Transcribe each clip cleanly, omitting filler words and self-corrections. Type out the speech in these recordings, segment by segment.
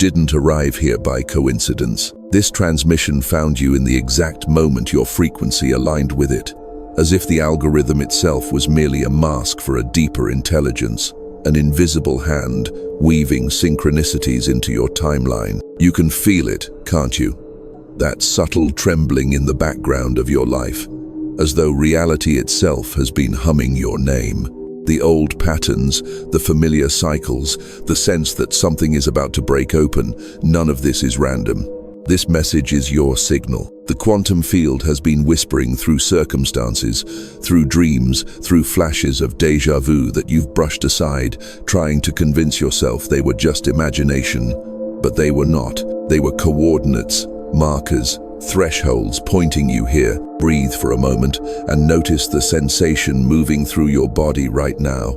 didn't arrive here by coincidence. This transmission found you in the exact moment your frequency aligned with it, as if the algorithm itself was merely a mask for a deeper intelligence, an invisible hand weaving synchronicities into your timeline. You can feel it, can't you? That subtle trembling in the background of your life, as though reality itself has been humming your name. The old patterns, the familiar cycles, the sense that something is about to break open, none of this is random. This message is your signal. The quantum field has been whispering through circumstances, through dreams, through flashes of déjà vu that you've brushed aside, trying to convince yourself they were just imagination. But they were not. They were coordinates, markers, thresholds pointing you here. Breathe for a moment and notice the sensation moving through your body right now.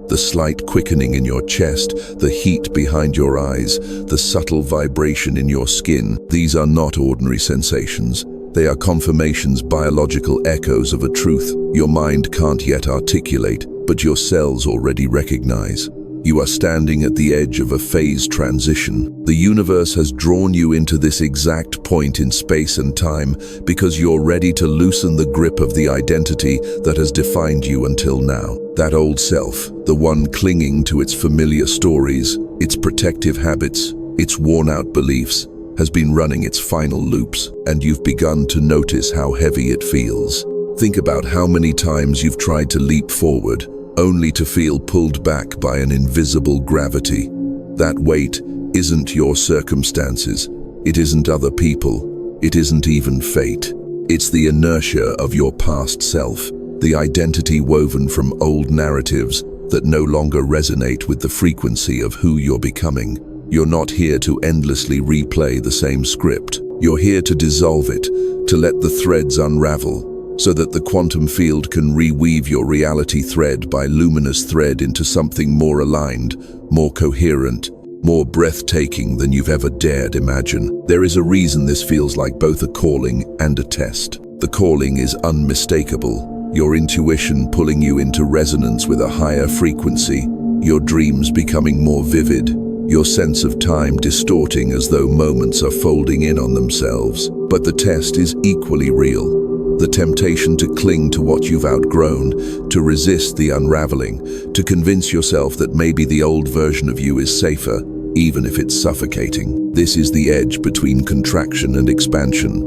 The slight quickening in your chest, the heat behind your eyes, the subtle vibration in your skin. These are not ordinary sensations. They are confirmations, biological echoes of a truth your mind can't yet articulate, but your cells already recognize. You are standing at the edge of a phase transition. The universe has drawn you into this exact point in space and time because you're ready to loosen the grip of the identity that has defined you until now. That old self, the one clinging to its familiar stories, its protective habits, its worn-out beliefs, has been running its final loops, and you've begun to notice how heavy it feels. Think about how many times you've tried to leap forward, only to feel pulled back by an invisible gravity. That weight isn't your circumstances, it isn't other people, it isn't even fate. It's the inertia of your past self, the identity woven from old narratives that no longer resonate with the frequency of who you're becoming. You're not here to endlessly replay the same script. You're here to dissolve it, to let the threads unravel, so that the quantum field can reweave your reality thread by luminous thread into something more aligned, more coherent, more breathtaking than you've ever dared imagine. There is a reason this feels like both a calling and a test. The calling is unmistakable, your intuition pulling you into resonance with a higher frequency, your dreams becoming more vivid, your sense of time distorting as though moments are folding in on themselves. But the test is equally real. The temptation to cling to what you've outgrown, to resist the unraveling, to convince yourself that maybe the old version of you is safer, even if it's suffocating. This is the edge between contraction and expansion.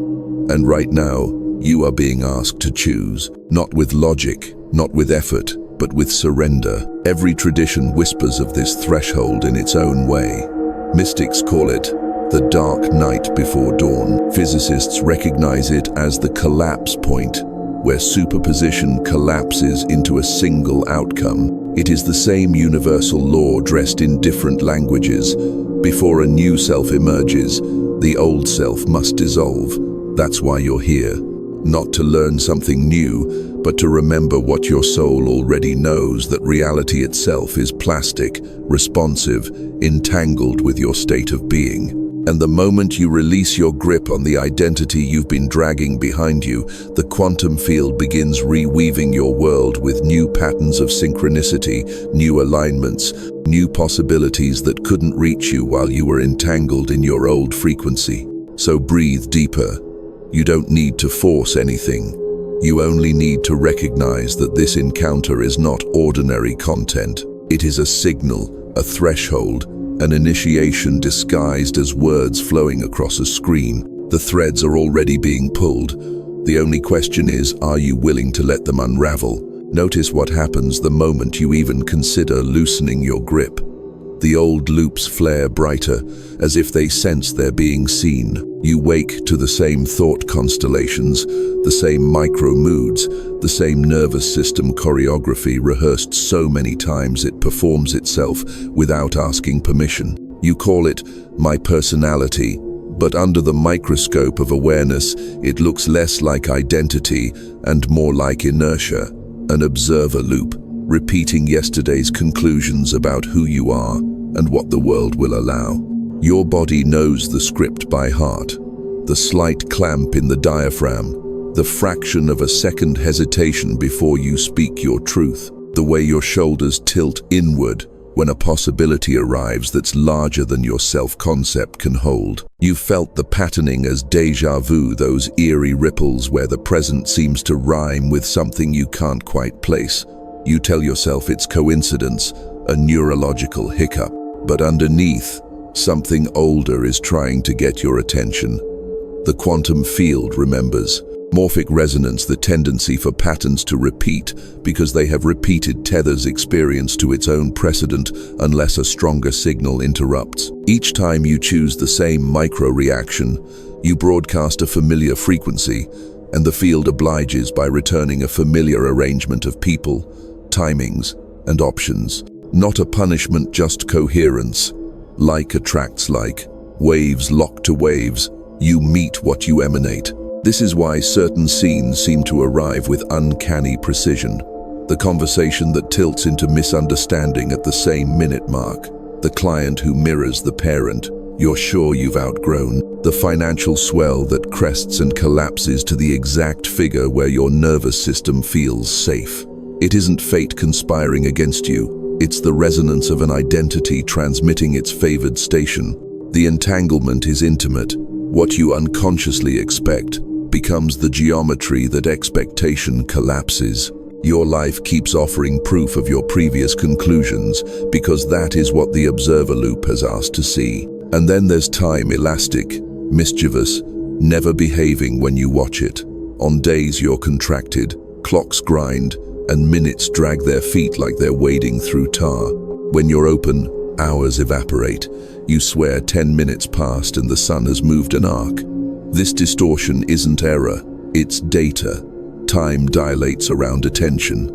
And right now, you are being asked to choose, not with logic, not with effort, but with surrender. Every tradition whispers of this threshold in its own way. Mystics call it the dark night before dawn. Physicists recognize it as the collapse point, where superposition collapses into a single outcome. It is the same universal law dressed in different languages. Before a new self emerges, the old self must dissolve. That's why you're here. Not to learn something new, but to remember what your soul already knows, that reality itself is plastic, responsive, entangled with your state of being. And the moment you release your grip on the identity you've been dragging behind you, the quantum field begins reweaving your world with new patterns of synchronicity, new alignments, new possibilities that couldn't reach you while you were entangled in your old frequency. So breathe deeper. You don't need to force anything. You only need to recognize that this encounter is not ordinary content. It is a signal, a threshold, an initiation disguised as words flowing across a screen. The threads are already being pulled. The only question is, are you willing to let them unravel? Notice what happens the moment you even consider loosening your grip. The old loops flare brighter, as if they sense they're being seen. You wake to the same thought constellations, the same micro-moods, the same nervous system choreography rehearsed so many times it performs itself without asking permission. You call it my personality, but under the microscope of awareness, it looks less like identity and more like inertia, an observer loop, repeating yesterday's conclusions about who you are and what the world will allow. Your body knows the script by heart. The slight clamp in the diaphragm, the fraction of a second hesitation before you speak your truth, the way your shoulders tilt inward when a possibility arrives that's larger than your self-concept can hold. You've felt the patterning as déjà vu, those eerie ripples where the present seems to rhyme with something you can't quite place. You tell yourself it's coincidence, a neurological hiccup, but underneath, something older is trying to get your attention. The quantum field remembers. Morphic resonance, the tendency for patterns to repeat because they have repeated tethers experienced to its own precedent unless a stronger signal interrupts. Each time you choose the same micro-reaction, you broadcast a familiar frequency, and the field obliges by returning a familiar arrangement of people, timings, and options. Not a punishment, just coherence. Like attracts like. Waves lock to waves. You meet what you emanate. This is why certain scenes seem to arrive with uncanny precision. The conversation that tilts into misunderstanding at the same minute mark. The client who mirrors the parent you're sure you've outgrown. The financial swell that crests and collapses to the exact figure where your nervous system feels safe. It isn't fate conspiring against you. It's the resonance of an identity transmitting its favored station. The entanglement is intimate. What you unconsciously expect becomes the geometry that expectation collapses. Your life keeps offering proof of your previous conclusions because that is what the observer loop has asked to see. And then there's time, elastic, mischievous, never behaving when you watch it. On days you're contracted, clocks grind, and minutes drag their feet like they're wading through tar. When you're open, hours evaporate. You swear 10 minutes passed and the sun has moved an arc. This distortion isn't error, it's data. Time dilates around attention.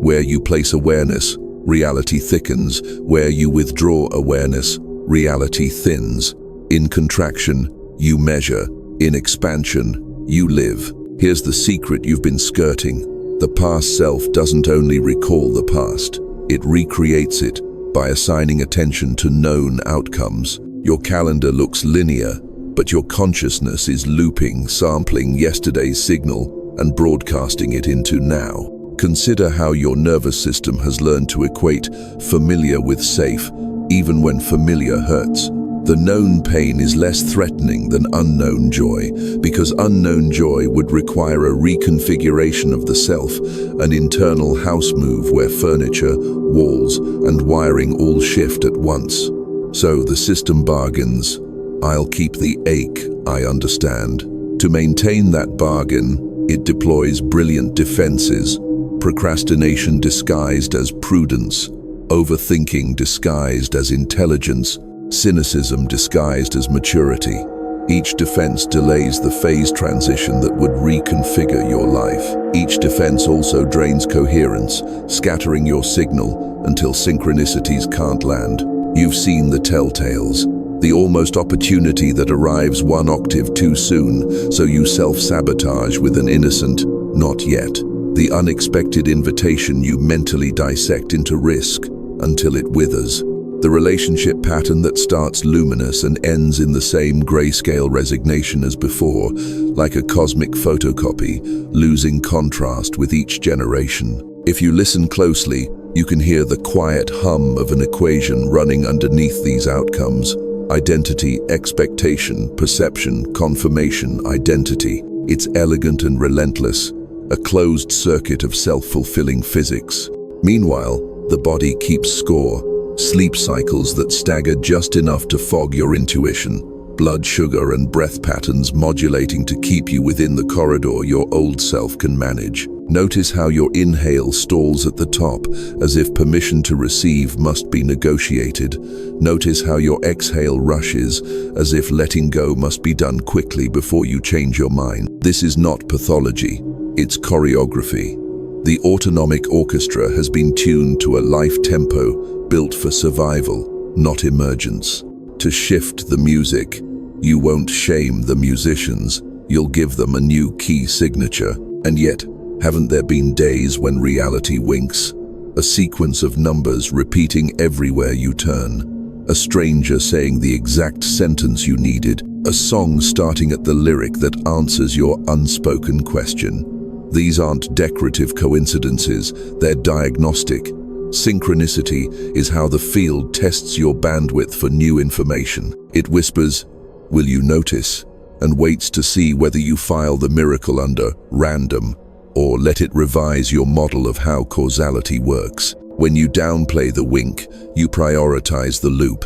Where you place awareness, reality thickens. Where you withdraw awareness, reality thins. In contraction, you measure. In expansion, you live. Here's the secret you've been skirting. The past self doesn't only recall the past, it recreates it by assigning attention to known outcomes. Your calendar looks linear, but your consciousness is looping, sampling yesterday's signal and broadcasting it into now. Consider how your nervous system has learned to equate familiar with safe, even when familiar hurts. The known pain is less threatening than unknown joy, because unknown joy would require a reconfiguration of the self, an internal house move where furniture, walls, and wiring all shift at once. So the system bargains. I'll keep the ache, I understand. To maintain that bargain, it deploys brilliant defenses. Procrastination disguised as prudence, overthinking disguised as intelligence, cynicism disguised as maturity. Each defense delays the phase transition that would reconfigure your life. Each defense also drains coherence, scattering your signal until synchronicities can't land. You've seen the telltales. The almost opportunity that arrives one octave too soon, so you self-sabotage with an innocent, not yet. The unexpected invitation you mentally dissect into risk until it withers. The relationship pattern that starts luminous and ends in the same grayscale resignation as before, like a cosmic photocopy, losing contrast with each generation. If you listen closely, you can hear the quiet hum of an equation running underneath these outcomes. Identity, expectation, perception, confirmation, identity. It's elegant and relentless, a closed circuit of self-fulfilling physics. Meanwhile, the body keeps score. Sleep cycles that stagger just enough to fog your intuition. Blood sugar and breath patterns modulating to keep you within the corridor your old self can manage. Notice how your inhale stalls at the top, as if permission to receive must be negotiated. Notice how your exhale rushes, as if letting go must be done quickly before you change your mind. This is not pathology, it's choreography. The autonomic orchestra has been tuned to a life tempo built for survival, not emergence. To shift the music, you won't shame the musicians, you'll give them a new key signature. And yet, haven't there been days when reality winks? A sequence of numbers repeating everywhere you turn. A stranger saying the exact sentence you needed. A song starting at the lyric that answers your unspoken question. These aren't decorative coincidences, they're diagnostic. Synchronicity is how the field tests your bandwidth for new information. It whispers, "Will you notice?" and waits to see whether you file the miracle under random or let it revise your model of how causality works. When you downplay the wink, you prioritize the loop.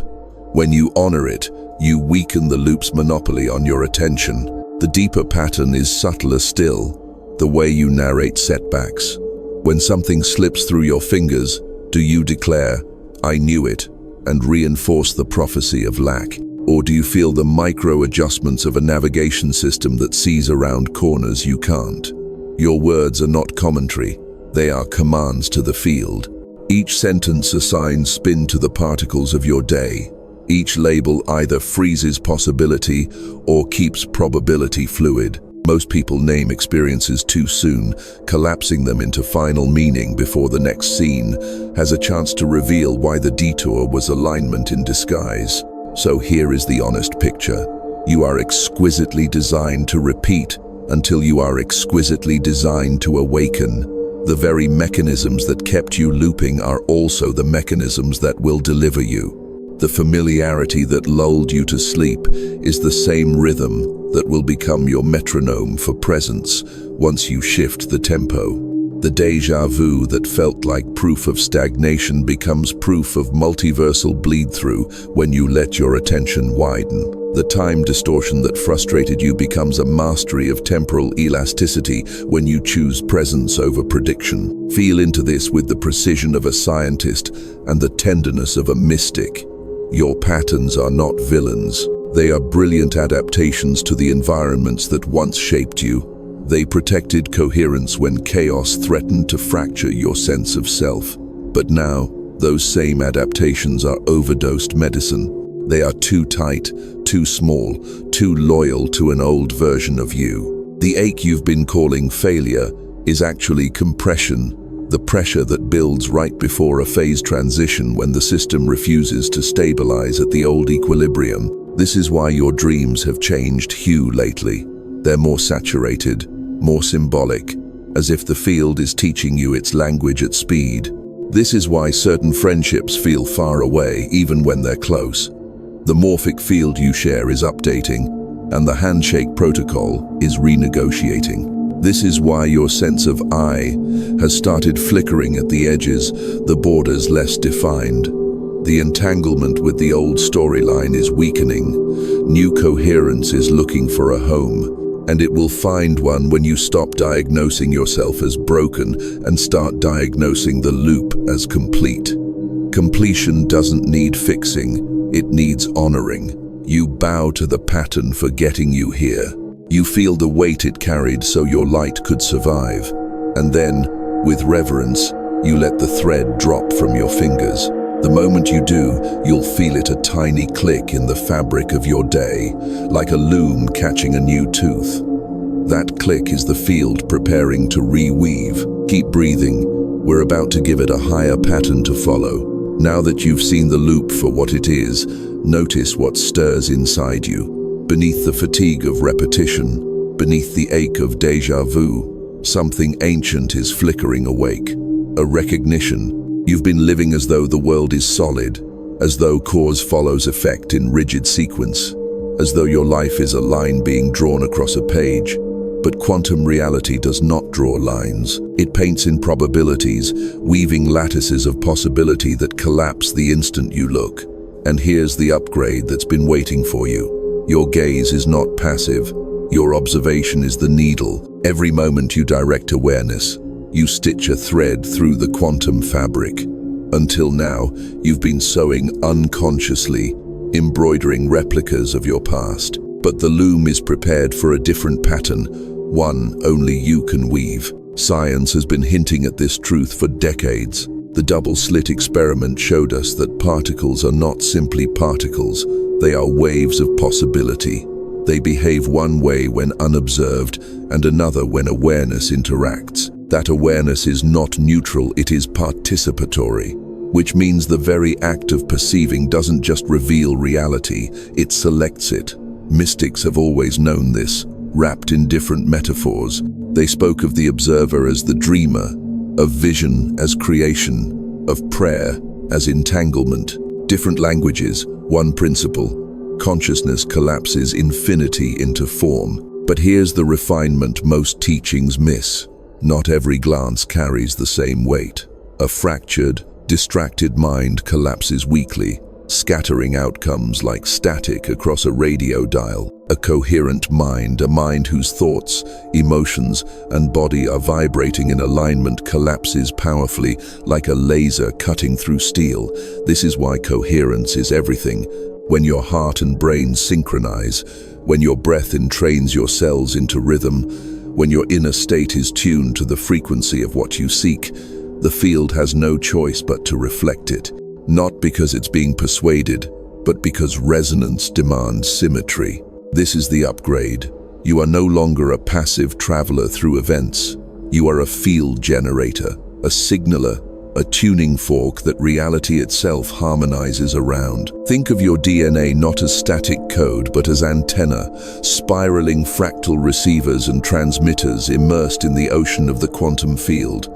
When you honor it, you weaken the loop's monopoly on your attention. The deeper pattern is subtler still, the way you narrate setbacks. When something slips through your fingers, do you declare, "I knew it," and reinforce the prophecy of lack? Or do you feel the micro-adjustments of a navigation system that sees around corners you can't? Your words are not commentary, they are commands to the field. Each sentence assigns spin to the particles of your day. Each label either freezes possibility or keeps probability fluid. Most people name experiences too soon, collapsing them into final meaning before the next scene has a chance to reveal why the detour was alignment in disguise. So here is the honest picture. You are exquisitely designed to repeat until you are exquisitely designed to awaken. The very mechanisms that kept you looping are also the mechanisms that will deliver you. The familiarity that lulled you to sleep is the same rhythm that will become your metronome for presence once you shift the tempo. The déjà vu that felt like proof of stagnation becomes proof of multiversal bleed-through when you let your attention widen. The time distortion that frustrated you becomes a mastery of temporal elasticity when you choose presence over prediction. Feel into this with the precision of a scientist and the tenderness of a mystic. Your patterns are not villains. They are brilliant adaptations to the environments that once shaped you. They protected coherence when chaos threatened to fracture your sense of self. But now, those same adaptations are overdosed medicine. They are too tight, too small, too loyal to an old version of you. The ache you've been calling failure is actually compression, the pressure that builds right before a phase transition when the system refuses to stabilize at the old equilibrium. This is why your dreams have changed hue lately. They're more saturated, more symbolic, as if the field is teaching you its language at speed. This is why certain friendships feel far away even when they're close. The morphic field you share is updating, and the handshake protocol is renegotiating. This is why your sense of I has started flickering at the edges, the borders less defined. The entanglement with the old storyline is weakening. New coherence is looking for a home, and it will find one when you stop diagnosing yourself as broken and start diagnosing the loop as complete. Completion doesn't need fixing, it needs honoring. You bow to the pattern for getting you here. You feel the weight it carried so your light could survive. And then, with reverence, you let the thread drop from your fingers. The moment you do, you'll feel it a tiny click in the fabric of your day, like a loom catching a new tooth. That click is the field preparing to reweave. Keep breathing. We're about to give it a higher pattern to follow. Now that you've seen the loop for what it is, notice what stirs inside you. Beneath the fatigue of repetition, beneath the ache of déjà vu, something ancient is flickering awake. A recognition. You've been living as though the world is solid, as though cause follows effect in rigid sequence, as though your life is a line being drawn across a page. But quantum reality does not draw lines. It paints in probabilities, weaving lattices of possibility that collapse the instant you look. And here's the upgrade that's been waiting for you. Your gaze is not passive. Your observation is the needle. Every moment you direct awareness, you stitch a thread through the quantum fabric. Until now, you've been sewing unconsciously, embroidering replicas of your past. But the loom is prepared for a different pattern, one only you can weave. Science has been hinting at this truth for decades. The double-slit experiment showed us that particles are not simply particles, they are waves of possibility. They behave one way when unobserved and another when awareness interacts. That awareness is not neutral, it is participatory, which means the very act of perceiving doesn't just reveal reality, it selects it. Mystics have always known this, wrapped in different metaphors. They spoke of the observer as the dreamer, of vision as creation, of prayer as entanglement. Different languages, one principle. Consciousness collapses infinity into form. But here's the refinement most teachings miss. Not every glance carries the same weight. A fractured, distracted mind collapses weakly, scattering outcomes like static across a radio dial. A coherent mind, a mind whose thoughts, emotions, and body are vibrating in alignment, collapses powerfully like a laser cutting through steel. This is why coherence is everything. When your heart and brain synchronize, when your breath entrains your cells into rhythm, when your inner state is tuned to the frequency of what you seek, the field has no choice but to reflect it. Not because it's being persuaded, but because resonance demands symmetry. This is the upgrade. You are no longer a passive traveler through events. You are a field generator, a signaler, a tuning fork that reality itself harmonizes around. Think of your DNA not as static code, but as antenna, spiraling fractal receivers and transmitters immersed in the ocean of the quantum field.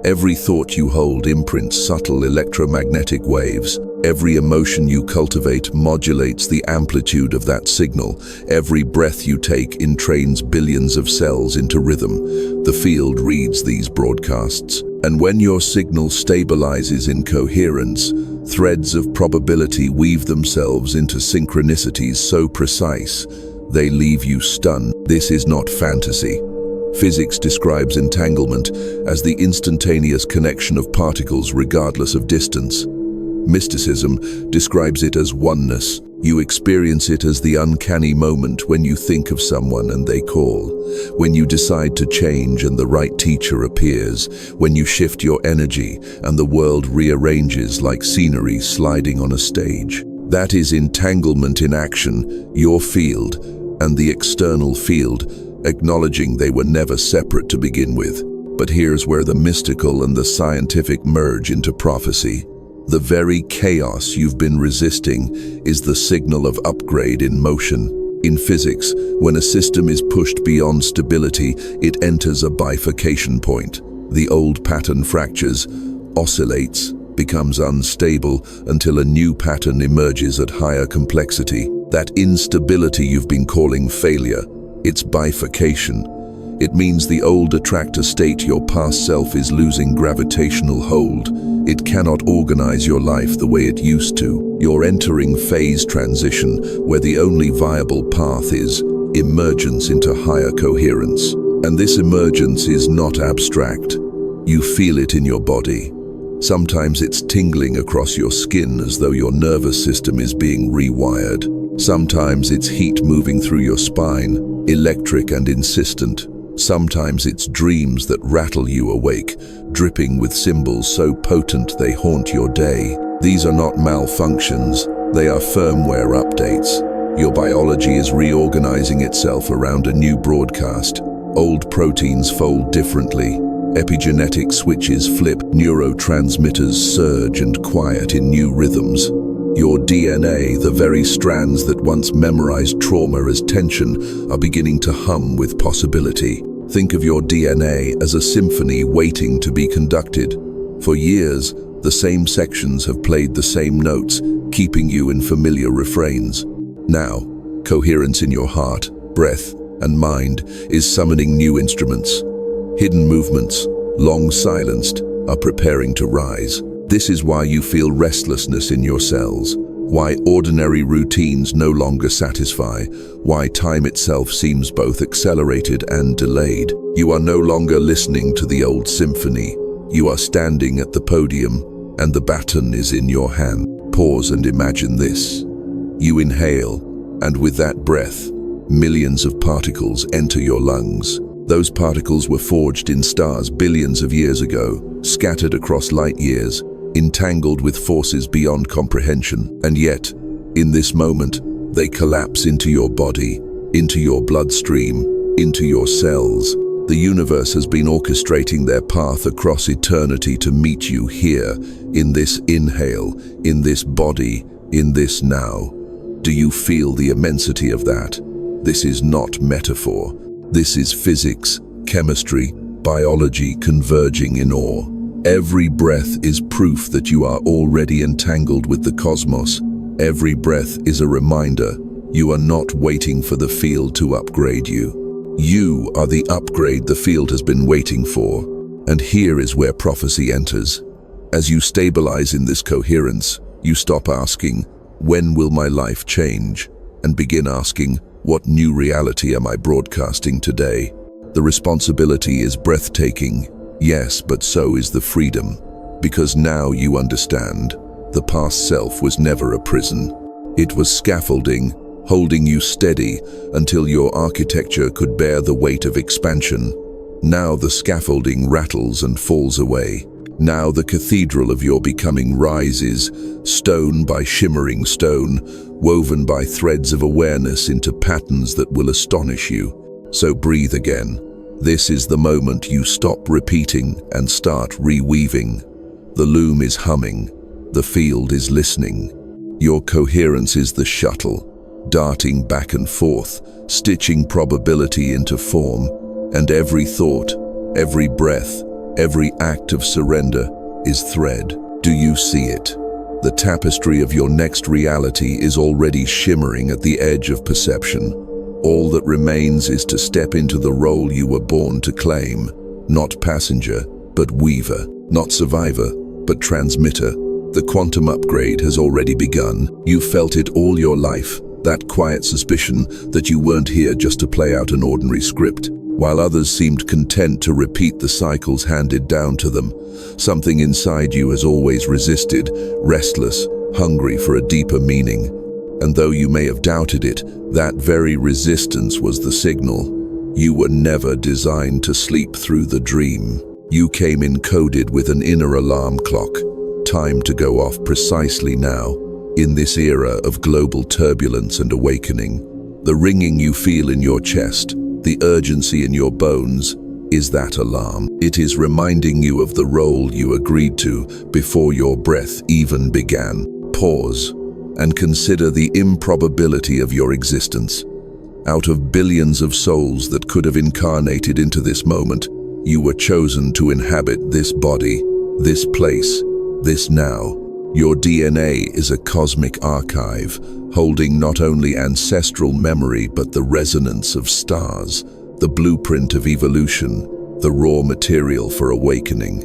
Every thought you hold imprints subtle electromagnetic waves. Every emotion you cultivate modulates the amplitude of that signal. Every breath you take entrains billions of cells into rhythm. The field reads these broadcasts. And when your signal stabilizes in coherence, threads of probability weave themselves into synchronicities so precise, they leave you stunned. This is not fantasy. Physics describes entanglement as the instantaneous connection of particles regardless of distance. Mysticism describes it as oneness. You experience it as the uncanny moment when you think of someone and they call, when you decide to change and the right teacher appears, when you shift your energy and the world rearranges like scenery sliding on a stage. That is entanglement in action, your field and the external field, acknowledging they were never separate to begin with. But here's where the mystical and the scientific merge into prophecy. The very chaos you've been resisting is the signal of upgrade in motion. In physics, when a system is pushed beyond stability, it enters a bifurcation point. The old pattern fractures, oscillates, becomes unstable until a new pattern emerges at higher complexity. That instability you've been calling failure, it's bifurcation. It means the old attractor state, your past self, is losing gravitational hold. It cannot organize your life the way it used to. You're entering phase transition, where the only viable path is emergence into higher coherence. And this emergence is not abstract. You feel it in your body. Sometimes it's tingling across your skin as though your nervous system is being rewired. Sometimes it's heat moving through your spine, electric and insistent. Sometimes it's dreams that rattle you awake, dripping with symbols so potent they haunt your day. These are not malfunctions, they are firmware updates. Your biology is reorganizing itself around a new broadcast. Old proteins fold differently. Epigenetic switches flip, neurotransmitters surge and quiet in new rhythms. Your DNA, the very strands that once memorized trauma as tension, are beginning to hum with possibility. Think of your DNA as a symphony waiting to be conducted. For years, the same sections have played the same notes, keeping you in familiar refrains. Now, coherence in your heart, breath, and mind is summoning new instruments. Hidden movements, long silenced, are preparing to rise. This is why you feel restlessness in your cells, why ordinary routines no longer satisfy, why time itself seems both accelerated and delayed. You are no longer listening to the old symphony. You are standing at the podium, and the baton is in your hand. Pause and imagine this. You inhale, and with that breath, millions of particles enter your lungs. Those particles were forged in stars billions of years ago, scattered across light years, entangled with forces beyond comprehension. And yet, in this moment, they collapse into your body, into your bloodstream, into your cells. The universe has been orchestrating their path across eternity to meet you here, in this inhale, in this body, in this now. Do you feel the immensity of that? This is not metaphor. This is physics, chemistry, biology converging in awe. Every breath is proof that you are already entangled with the cosmos. Every breath is a reminder you are not waiting for the field to upgrade you. You are the upgrade the field has been waiting for. And here is where prophecy enters. As you stabilize in this coherence, you stop asking, when will my life change? And begin asking, what new reality am I broadcasting today? The responsibility is breathtaking, yes, but so is the freedom. Because now you understand, the past self was never a prison. It was scaffolding, holding you steady until your architecture could bear the weight of expansion. Now the scaffolding rattles and falls away. Now the cathedral of your becoming rises, stone by shimmering stone, woven by threads of awareness into patterns that will astonish you. So breathe again. This is the moment you stop repeating and start reweaving. The loom is humming. The field is listening. Your coherence is the shuttle, darting back and forth, stitching probability into form, and every thought, every breath, every act of surrender is thread. Do you see it? The tapestry of your next reality is already shimmering at the edge of perception. All that remains is to step into the role you were born to claim. Not passenger, but weaver. Not survivor, but transmitter. The quantum upgrade has already begun. You felt it all your life. That quiet suspicion that you weren't here just to play out an ordinary script. While others seemed content to repeat the cycles handed down to them, something inside you has always resisted, restless, hungry for a deeper meaning. And though you may have doubted it, that very resistance was the signal. You were never designed to sleep through the dream. You came encoded with an inner alarm clock. Time to go off precisely now, in this era of global turbulence and awakening. The ringing you feel in your chest, the urgency in your bones, is that alarm. It is reminding you of the role you agreed to before your breath even began. Pause and consider the improbability of your existence. Out of billions of souls that could have incarnated into this moment, you were chosen to inhabit this body, this place, this now. Your DNA is a cosmic archive, holding not only ancestral memory but the resonance of stars, the blueprint of evolution, the raw material for awakening.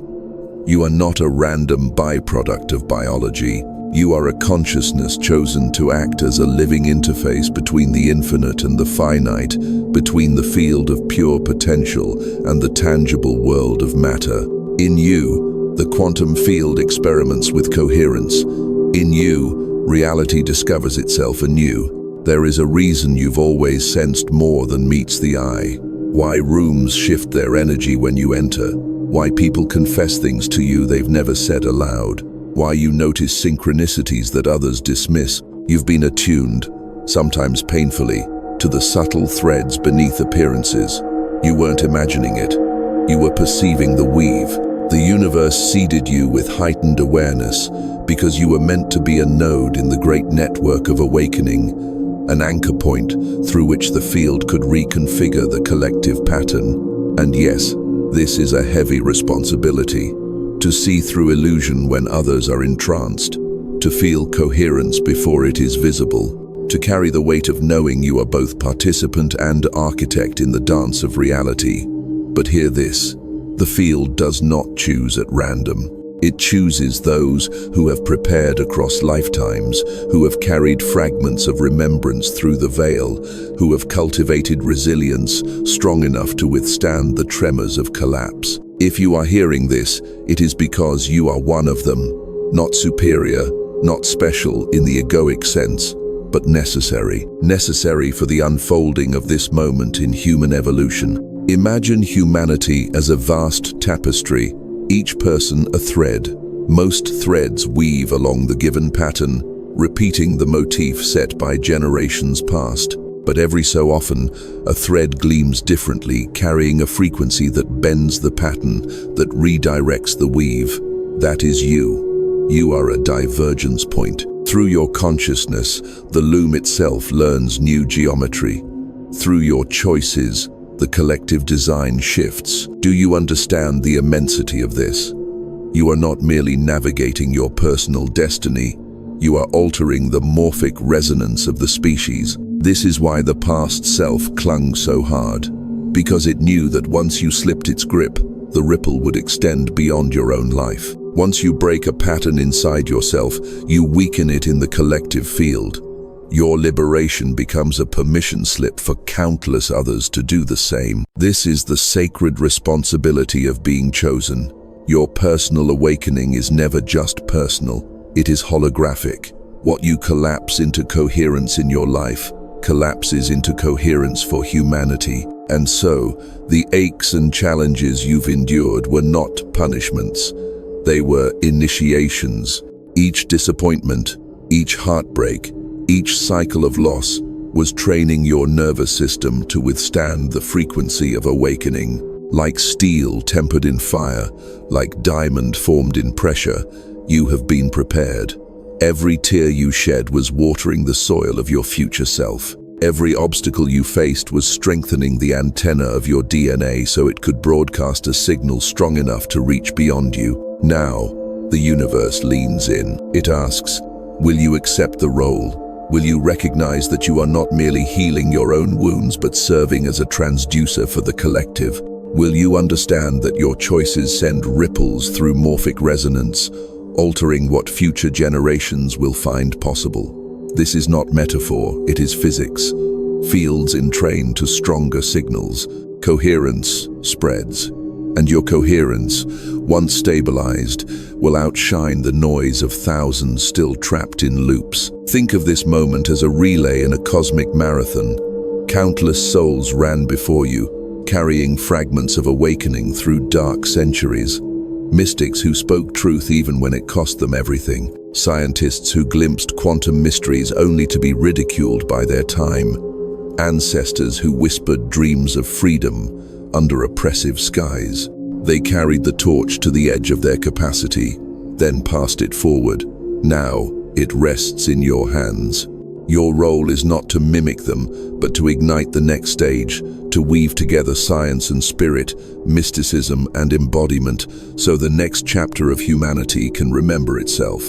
You are not a random byproduct of biology. You are a consciousness chosen to act as a living interface between the infinite and the finite, between the field of pure potential and the tangible world of matter. In you, the quantum field experiments with coherence. In you, reality discovers itself anew. There is a reason you've always sensed more than meets the eye. Why rooms shift their energy when you enter. Why people confess things to you they've never said aloud. Why you notice synchronicities that others dismiss. You've been attuned, sometimes painfully, to the subtle threads beneath appearances. You weren't imagining it. You were perceiving the weave. The universe seeded you with heightened awareness because you were meant to be a node in the great network of awakening, an anchor point through which the field could reconfigure the collective pattern. And yes, this is a heavy responsibility. To see through illusion when others are entranced, to feel coherence before it is visible, to carry the weight of knowing you are both participant and architect in the dance of reality. But hear this, the field does not choose at random. It chooses those who have prepared across lifetimes, who have carried fragments of remembrance through the veil, who have cultivated resilience strong enough to withstand the tremors of collapse. If you are hearing this, it is because you are one of them, not superior, not special in the egoic sense, but necessary. Necessary for the unfolding of this moment in human evolution. Imagine humanity as a vast tapestry, each person a thread. Most threads weave along the given pattern, repeating the motif set by generations past. But every so often, a thread gleams differently, carrying a frequency that bends the pattern, that redirects the weave. That is you. You are a divergence point. Through your consciousness, the loom itself learns new geometry. Through your choices, the collective design shifts. Do you understand the immensity of this? You are not merely navigating your personal destiny, you are altering the morphic resonance of the species. This is why the past self clung so hard, because it knew that once you slipped its grip, the ripple would extend beyond your own life. Once you break a pattern inside yourself, you weaken it in the collective field. Your liberation becomes a permission slip for countless others to do the same. This is the sacred responsibility of being chosen. Your personal awakening is never just personal, it is holographic. What you collapse into coherence in your life collapses into coherence for humanity. And so, the aches and challenges you've endured were not punishments. They were initiations. Each disappointment, each heartbreak, each cycle of loss was training your nervous system to withstand the frequency of awakening. Like steel tempered in fire, like diamond formed in pressure, you have been prepared. Every tear you shed was watering the soil of your future self. Every obstacle you faced was strengthening the antenna of your DNA so it could broadcast a signal strong enough to reach beyond you. Now, the universe leans in. It asks, will you accept the role? Will you recognize that you are not merely healing your own wounds but serving as a transducer for the collective? Will you understand that your choices send ripples through morphic resonance, altering what future generations will find possible? This is not metaphor, it is physics. Fields entrain to stronger signals. Coherence spreads. And your coherence, once stabilized, will outshine the noise of thousands still trapped in loops. Think of this moment as a relay in a cosmic marathon. Countless souls ran before you, carrying fragments of awakening through dark centuries. Mystics who spoke truth even when it cost them everything. Scientists who glimpsed quantum mysteries only to be ridiculed by their time. Ancestors who whispered dreams of freedom under oppressive skies. They carried the torch to the edge of their capacity, then passed it forward. Now, it rests in your hands. Your role is not to mimic them, but to ignite the next stage, to weave together science and spirit, mysticism and embodiment, so the next chapter of humanity can remember itself.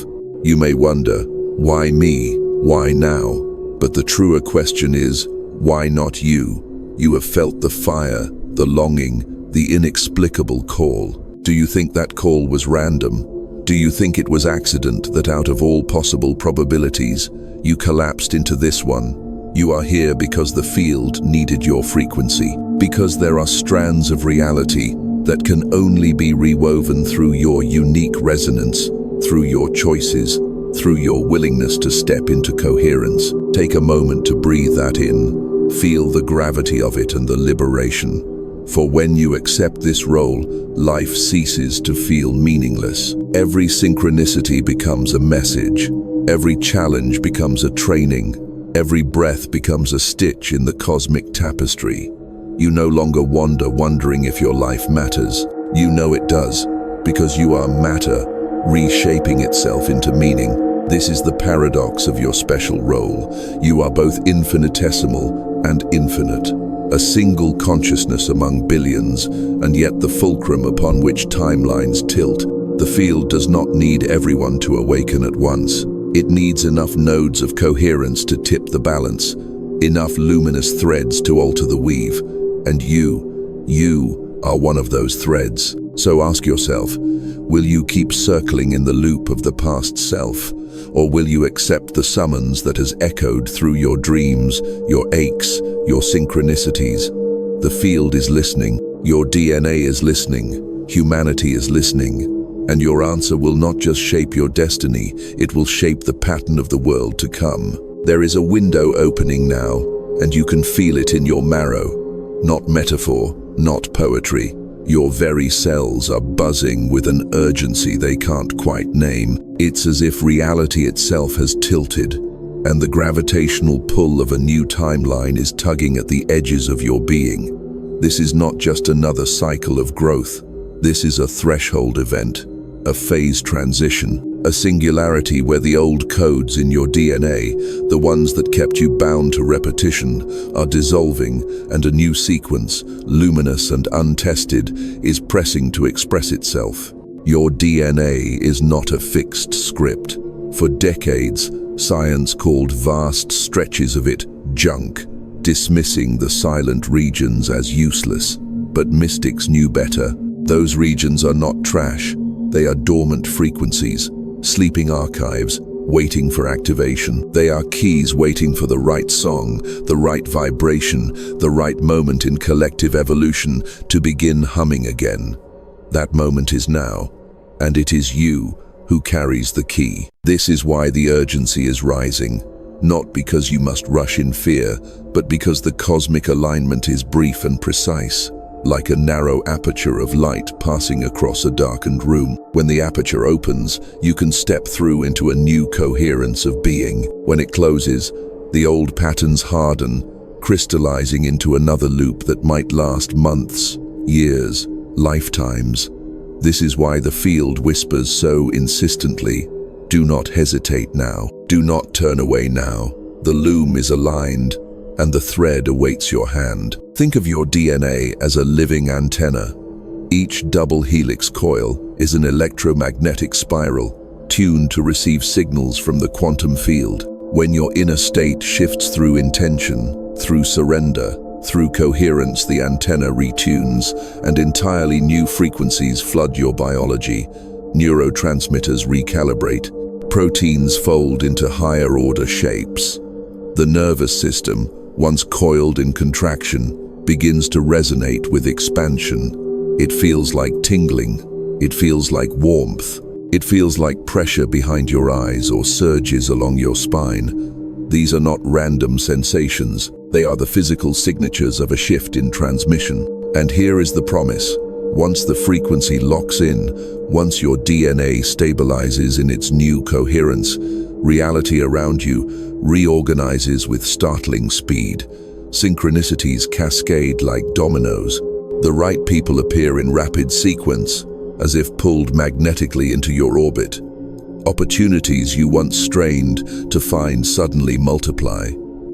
You may wonder, why me? Why now? But the truer question is, why not you? You have felt the fire, the longing, the inexplicable call. Do you think that call was random? Do you think it was accident that out of all possible probabilities, you collapsed into this one? You are here because the field needed your frequency, because there are strands of reality that can only be rewoven through your unique resonance, through your choices, through your willingness to step into coherence. Take a moment to breathe that in. Feel the gravity of it and the liberation. For when you accept this role, life ceases to feel meaningless. Every synchronicity becomes a message. Every challenge becomes a training. Every breath becomes a stitch in the cosmic tapestry. You no longer wander wondering if your life matters. You know it does, because you are matter, reshaping itself into meaning. This is the paradox of your special role. You are both infinitesimal and infinite, a single consciousness among billions, and yet the fulcrum upon which timelines tilt. The field does not need everyone to awaken at once. It needs enough nodes of coherence to tip the balance, enough luminous threads to alter the weave, and you are one of those threads. So ask yourself, will you keep circling in the loop of the past self, or will you accept the summons that has echoed through your dreams, your aches, your synchronicities? The field is listening, your DNA is listening, humanity is listening, and your answer will not just shape your destiny, it will shape the pattern of the world to come. There is a window opening now, and you can feel it in your marrow. Not metaphor, not poetry. Your very cells are buzzing with an urgency they can't quite name. It's as if reality itself has tilted, and the gravitational pull of a new timeline is tugging at the edges of your being. This is not just another cycle of growth. This is a threshold event, a phase transition, a singularity where the old codes in your DNA, the ones that kept you bound to repetition, are dissolving, and a new sequence, luminous and untested, is pressing to express itself. Your DNA is not a fixed script. For decades, science called vast stretches of it junk, dismissing the silent regions as useless. But mystics knew better. Those regions are not trash. They are dormant frequencies, sleeping archives, waiting for activation. They are keys waiting for the right song, the right vibration, the right moment in collective evolution to begin humming again. That moment is now, and it is you who carries the key. This is why the urgency is rising, not because you must rush in fear, but because the cosmic alignment is brief and precise, like a narrow aperture of light passing across a darkened room. When the aperture opens, you can step through into a new coherence of being. When it closes, the old patterns harden, crystallizing into another loop that might last months, years, lifetimes. This is why the field whispers so insistently, "Do not hesitate now. Do not turn away now. The loom is aligned, and the thread awaits your hand." Think of your DNA as a living antenna. Each double helix coil is an electromagnetic spiral, tuned to receive signals from the quantum field. When your inner state shifts through intention, through surrender, through coherence, the antenna retunes, and entirely new frequencies flood your biology. Neurotransmitters recalibrate, proteins fold into higher-order shapes. The nervous system, once coiled in contraction, begins to resonate with expansion. It feels like tingling. It feels like warmth. It feels like pressure behind your eyes or surges along your spine. These are not random sensations. They are the physical signatures of a shift in transmission. And here is the promise. Once the frequency locks in, once your DNA stabilizes in its new coherence, reality around you reorganizes with startling speed. Synchronicities cascade like dominoes. The right people appear in rapid sequence, as if pulled magnetically into your orbit. Opportunities you once strained to find suddenly multiply.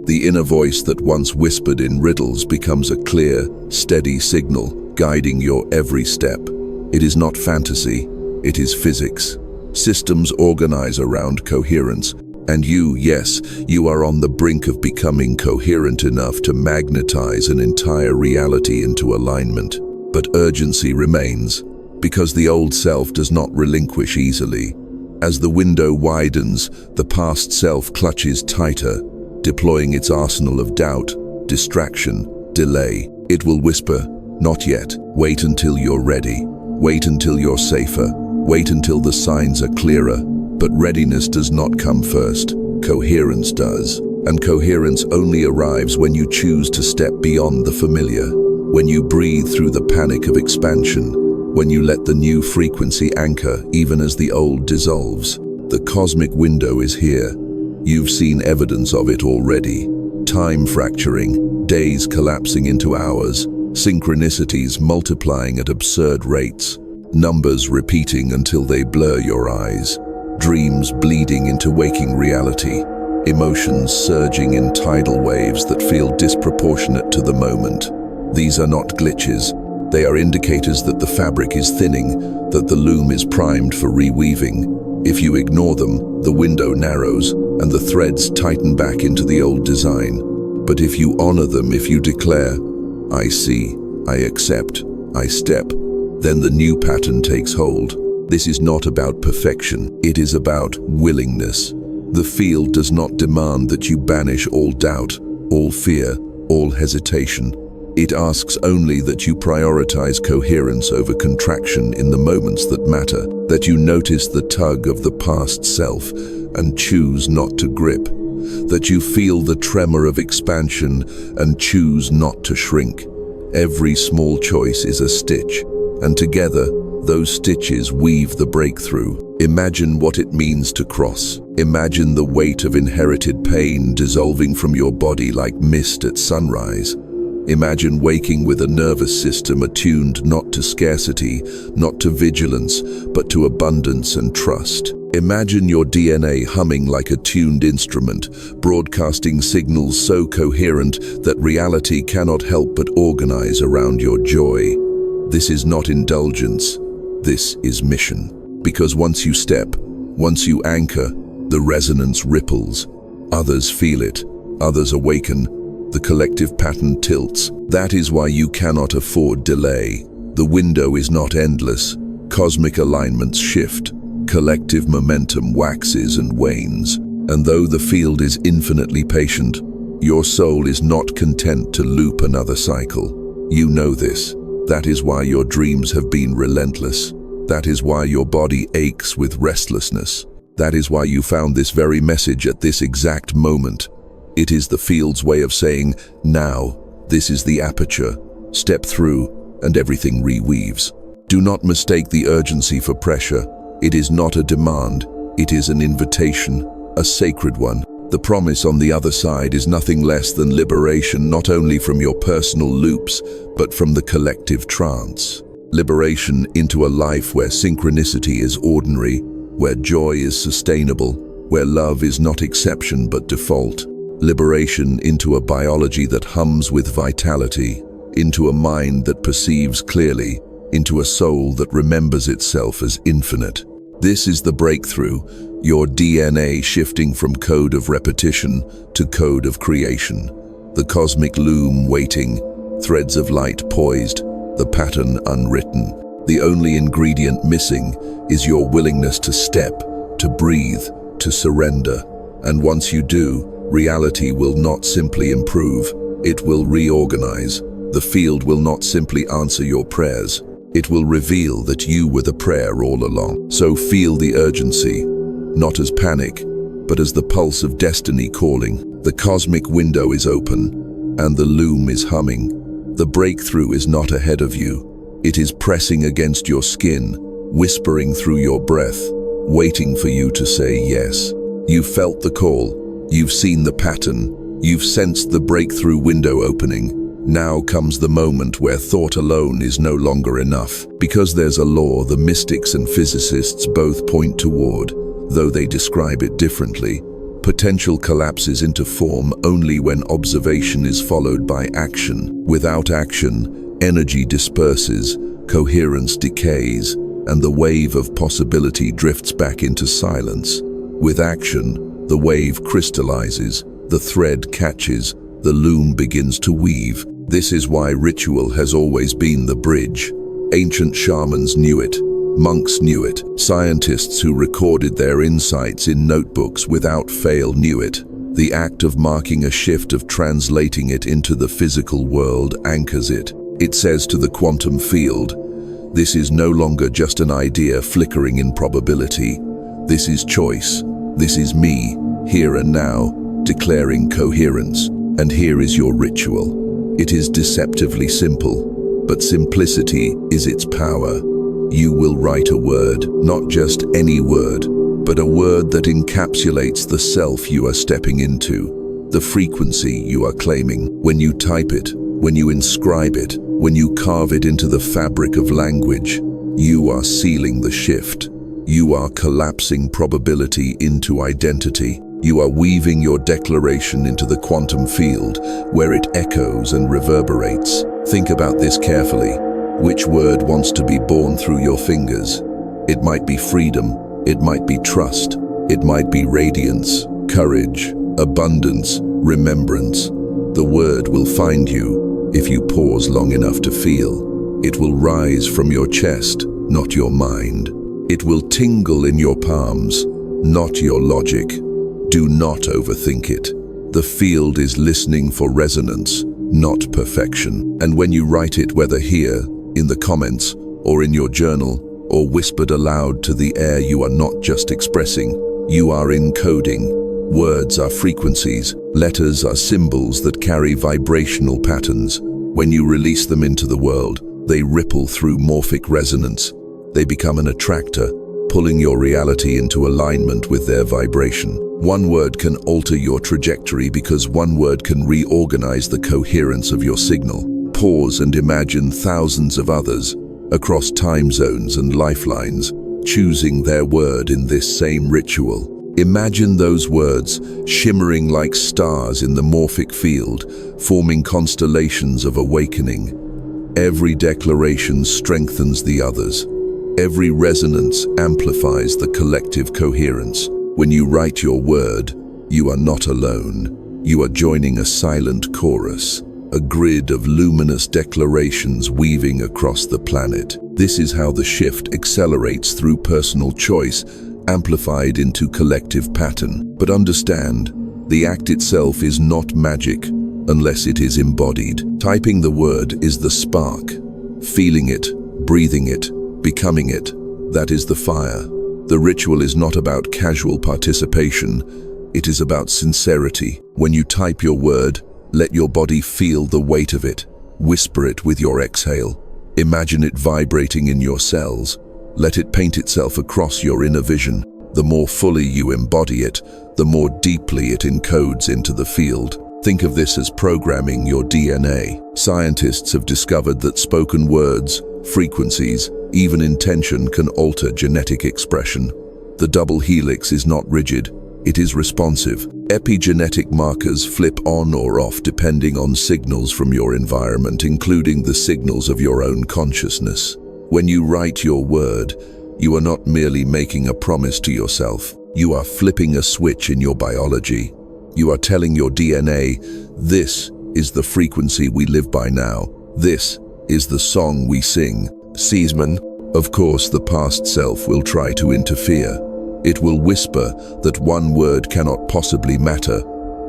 The inner voice that once whispered in riddles becomes a clear, steady signal, guiding your every step. It is not fantasy, it is physics. Systems organize around coherence, and yes, you are on the brink of becoming coherent enough to magnetize an entire reality into alignment. But urgency remains, because the old self does not relinquish easily. As the window widens, the past self clutches tighter, deploying its arsenal of doubt, distraction, delay. It will whisper, "Not yet. Wait until you're ready. Wait until you're safer. Wait until the signs are clearer." But readiness does not come first. Coherence does. And coherence only arrives when you choose to step beyond the familiar, when you breathe through the panic of expansion, when you let the new frequency anchor even as the old dissolves. The cosmic window is here. You've seen evidence of it already. Time fracturing, days collapsing into hours, synchronicities multiplying at absurd rates, numbers repeating until they blur your eyes, dreams bleeding into waking reality, emotions surging in tidal waves that feel disproportionate to the moment. These are not glitches. They are indicators that the fabric is thinning, that the loom is primed for reweaving. If you ignore them, the window narrows and the threads tighten back into the old design. But if you honor them, if you declare, "I see, I accept, I step," then the new pattern takes hold. This is not about perfection, it is about willingness. The field does not demand that you banish all doubt, all fear, all hesitation. It asks only that you prioritize coherence over contraction in the moments that matter, that you notice the tug of the past self and choose not to grip, that you feel the tremor of expansion and choose not to shrink. Every small choice is a stitch, and together, those stitches weave the breakthrough. Imagine what it means to cross. Imagine the weight of inherited pain dissolving from your body like mist at sunrise. Imagine waking with a nervous system attuned not to scarcity, not to vigilance, but to abundance and trust. Imagine your DNA humming like a tuned instrument, broadcasting signals so coherent that reality cannot help but organize around your joy. This is not indulgence. This is mission. Because once you step, once you anchor, the resonance ripples. Others feel it, others awaken, the collective pattern tilts. That is why you cannot afford delay. The window is not endless. Cosmic alignments shift, collective momentum waxes and wanes. And though the field is infinitely patient, your soul is not content to loop another cycle. You know this. That is why your dreams have been relentless. That is why your body aches with restlessness. That is why you found this very message at this exact moment. It is the field's way of saying, now, this is the aperture. Step through, and everything reweaves. Do not mistake the urgency for pressure. It is not a demand. It is an invitation, a sacred one. The promise on the other side is nothing less than liberation, not only from your personal loops, but from the collective trance. Liberation into a life where synchronicity is ordinary, where joy is sustainable, where love is not exception but default. Liberation into a biology that hums with vitality, into a mind that perceives clearly, into a soul that remembers itself as infinite. This is the breakthrough, your DNA shifting from code of repetition to code of creation. The cosmic loom waiting, threads of light poised, the pattern unwritten. The only ingredient missing is your willingness to step, to breathe, to surrender. And once you do, reality will not simply improve, it will reorganize. The field will not simply answer your prayers. It will reveal that you were the prayer all along. So feel the urgency, not as panic, but as the pulse of destiny calling. The cosmic window is open, and the loom is humming. The breakthrough is not ahead of you. It is pressing against your skin, whispering through your breath, waiting for you to say yes. You've felt the call, you've seen the pattern, you've sensed the breakthrough window opening. Now comes the moment where thought alone is no longer enough, because there's a law the mystics and physicists both point toward, though they describe it differently. Potential collapses into form only when observation is followed by action. Without action, energy disperses, coherence decays, and the wave of possibility drifts back into silence. With action, the wave crystallizes, the thread catches, the loom begins to weave. This is why ritual has always been the bridge. Ancient shamans knew it, monks knew it, scientists who recorded their insights in notebooks without fail knew it. The act of marking a shift, of translating it into the physical world, anchors it. It says to the quantum field, this is no longer just an idea flickering in probability. This is choice. This is me, here and now, declaring coherence. And here is your ritual. It is deceptively simple, but simplicity is its power. You will write a word, not just any word, but a word that encapsulates the self you are stepping into, the frequency you are claiming. When you type it, when you inscribe it, when you carve it into the fabric of language, you are sealing the shift. You are collapsing probability into identity. You are weaving your declaration into the quantum field, where it echoes and reverberates. Think about this carefully. Which word wants to be born through your fingers? It might be freedom, it might be trust, it might be radiance, courage, abundance, remembrance. The word will find you if you pause long enough to feel. It will rise from your chest, not your mind. It will tingle in your palms, not your logic. Do not overthink it. The field is listening for resonance, not perfection. And when you write it, whether here, in the comments, or in your journal, or whispered aloud to the air, you are not just expressing, you are encoding. Words are frequencies, letters are symbols that carry vibrational patterns. When you release them into the world, they ripple through morphic resonance. They become an attractor, pulling your reality into alignment with their vibration. One word can alter your trajectory because one word can reorganize the coherence of your signal. Pause and imagine thousands of others, across time zones and lifelines, choosing their word in this same ritual. Imagine those words shimmering like stars in the morphic field, forming constellations of awakening. Every declaration strengthens the others. Every resonance amplifies the collective coherence. When you write your word, you are not alone. You are joining a silent chorus, a grid of luminous declarations weaving across the planet. This is how the shift accelerates through personal choice, amplified into collective pattern. But understand, the act itself is not magic unless it is embodied. Typing the word is the spark. Feeling it, breathing it, becoming it, that is the fire. The ritual is not about casual participation, it is about sincerity. When you type your word, let your body feel the weight of it. Whisper it with your exhale. Imagine it vibrating in your cells. Let it paint itself across your inner vision. The more fully you embody it, the more deeply it encodes into the field. Think of this as programming your DNA. Scientists have discovered that spoken words, frequencies, even intention can alter genetic expression. The double helix is not rigid, it is responsive. Epigenetic markers flip on or off depending on signals from your environment, including the signals of your own consciousness. When you write your word, you are not merely making a promise to yourself. You are flipping a switch in your biology. You are telling your DNA, this is the frequency we live by now. This is the song we sing. Seisman. Of course, the past self will try to interfere. It will whisper that one word cannot possibly matter,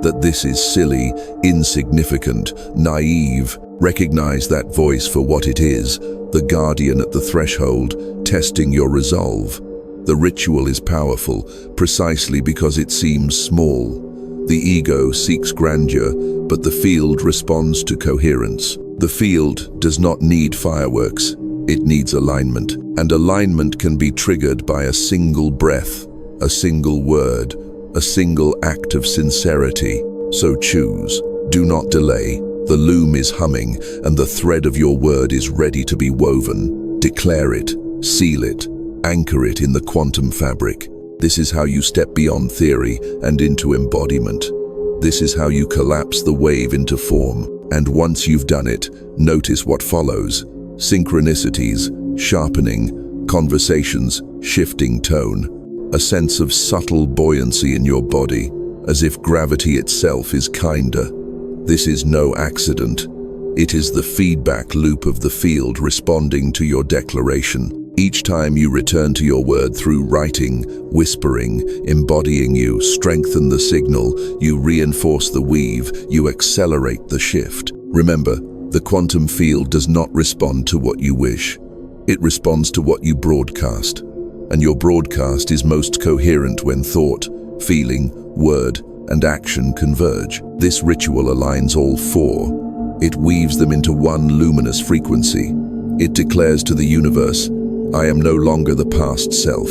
that this is silly, insignificant, naive. Recognize that voice for what it is, the guardian at the threshold, testing your resolve. The ritual is powerful, precisely because it seems small. The ego seeks grandeur, but the field responds to coherence. The field does not need fireworks, it needs alignment. And alignment can be triggered by a single breath, a single word, a single act of sincerity. So choose. Do not delay. The loom is humming, and the thread of your word is ready to be woven. Declare it, seal it, anchor it in the quantum fabric. This is how you step beyond theory and into embodiment. This is how you collapse the wave into form. And once you've done it, notice what follows. Synchronicities, sharpening, conversations, shifting tone. A sense of subtle buoyancy in your body, as if gravity itself is kinder. This is no accident. It is the feedback loop of the field responding to your declaration. Each time you return to your word through writing, whispering, embodying, you strengthen the signal, you reinforce the weave, you accelerate the shift. Remember, the quantum field does not respond to what you wish. It responds to what you broadcast. And your broadcast is most coherent when thought, feeling, word, and action converge. This ritual aligns all four. It weaves them into one luminous frequency. It declares to the universe, I am no longer the past self.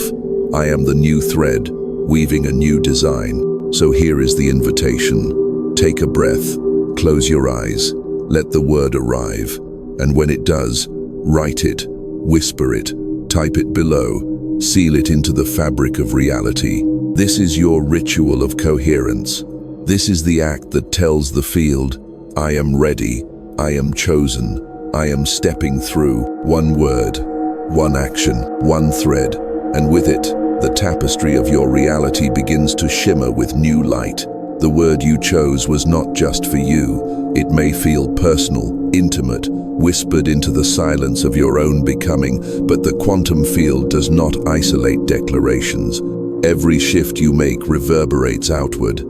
I am the new thread, weaving a new design. So here is the invitation. Take a breath, close your eyes, let the word arrive. And when it does, write it, whisper it, type it below, seal it into the fabric of reality. This is your ritual of coherence. This is the act that tells the field, I am ready, I am chosen, I am stepping through. One word, one action, one thread, and with it, the tapestry of your reality begins to shimmer with new light. The word you chose was not just for you. It may feel personal, intimate, whispered into the silence of your own becoming, but the quantum field does not isolate declarations. Every shift you make reverberates outward,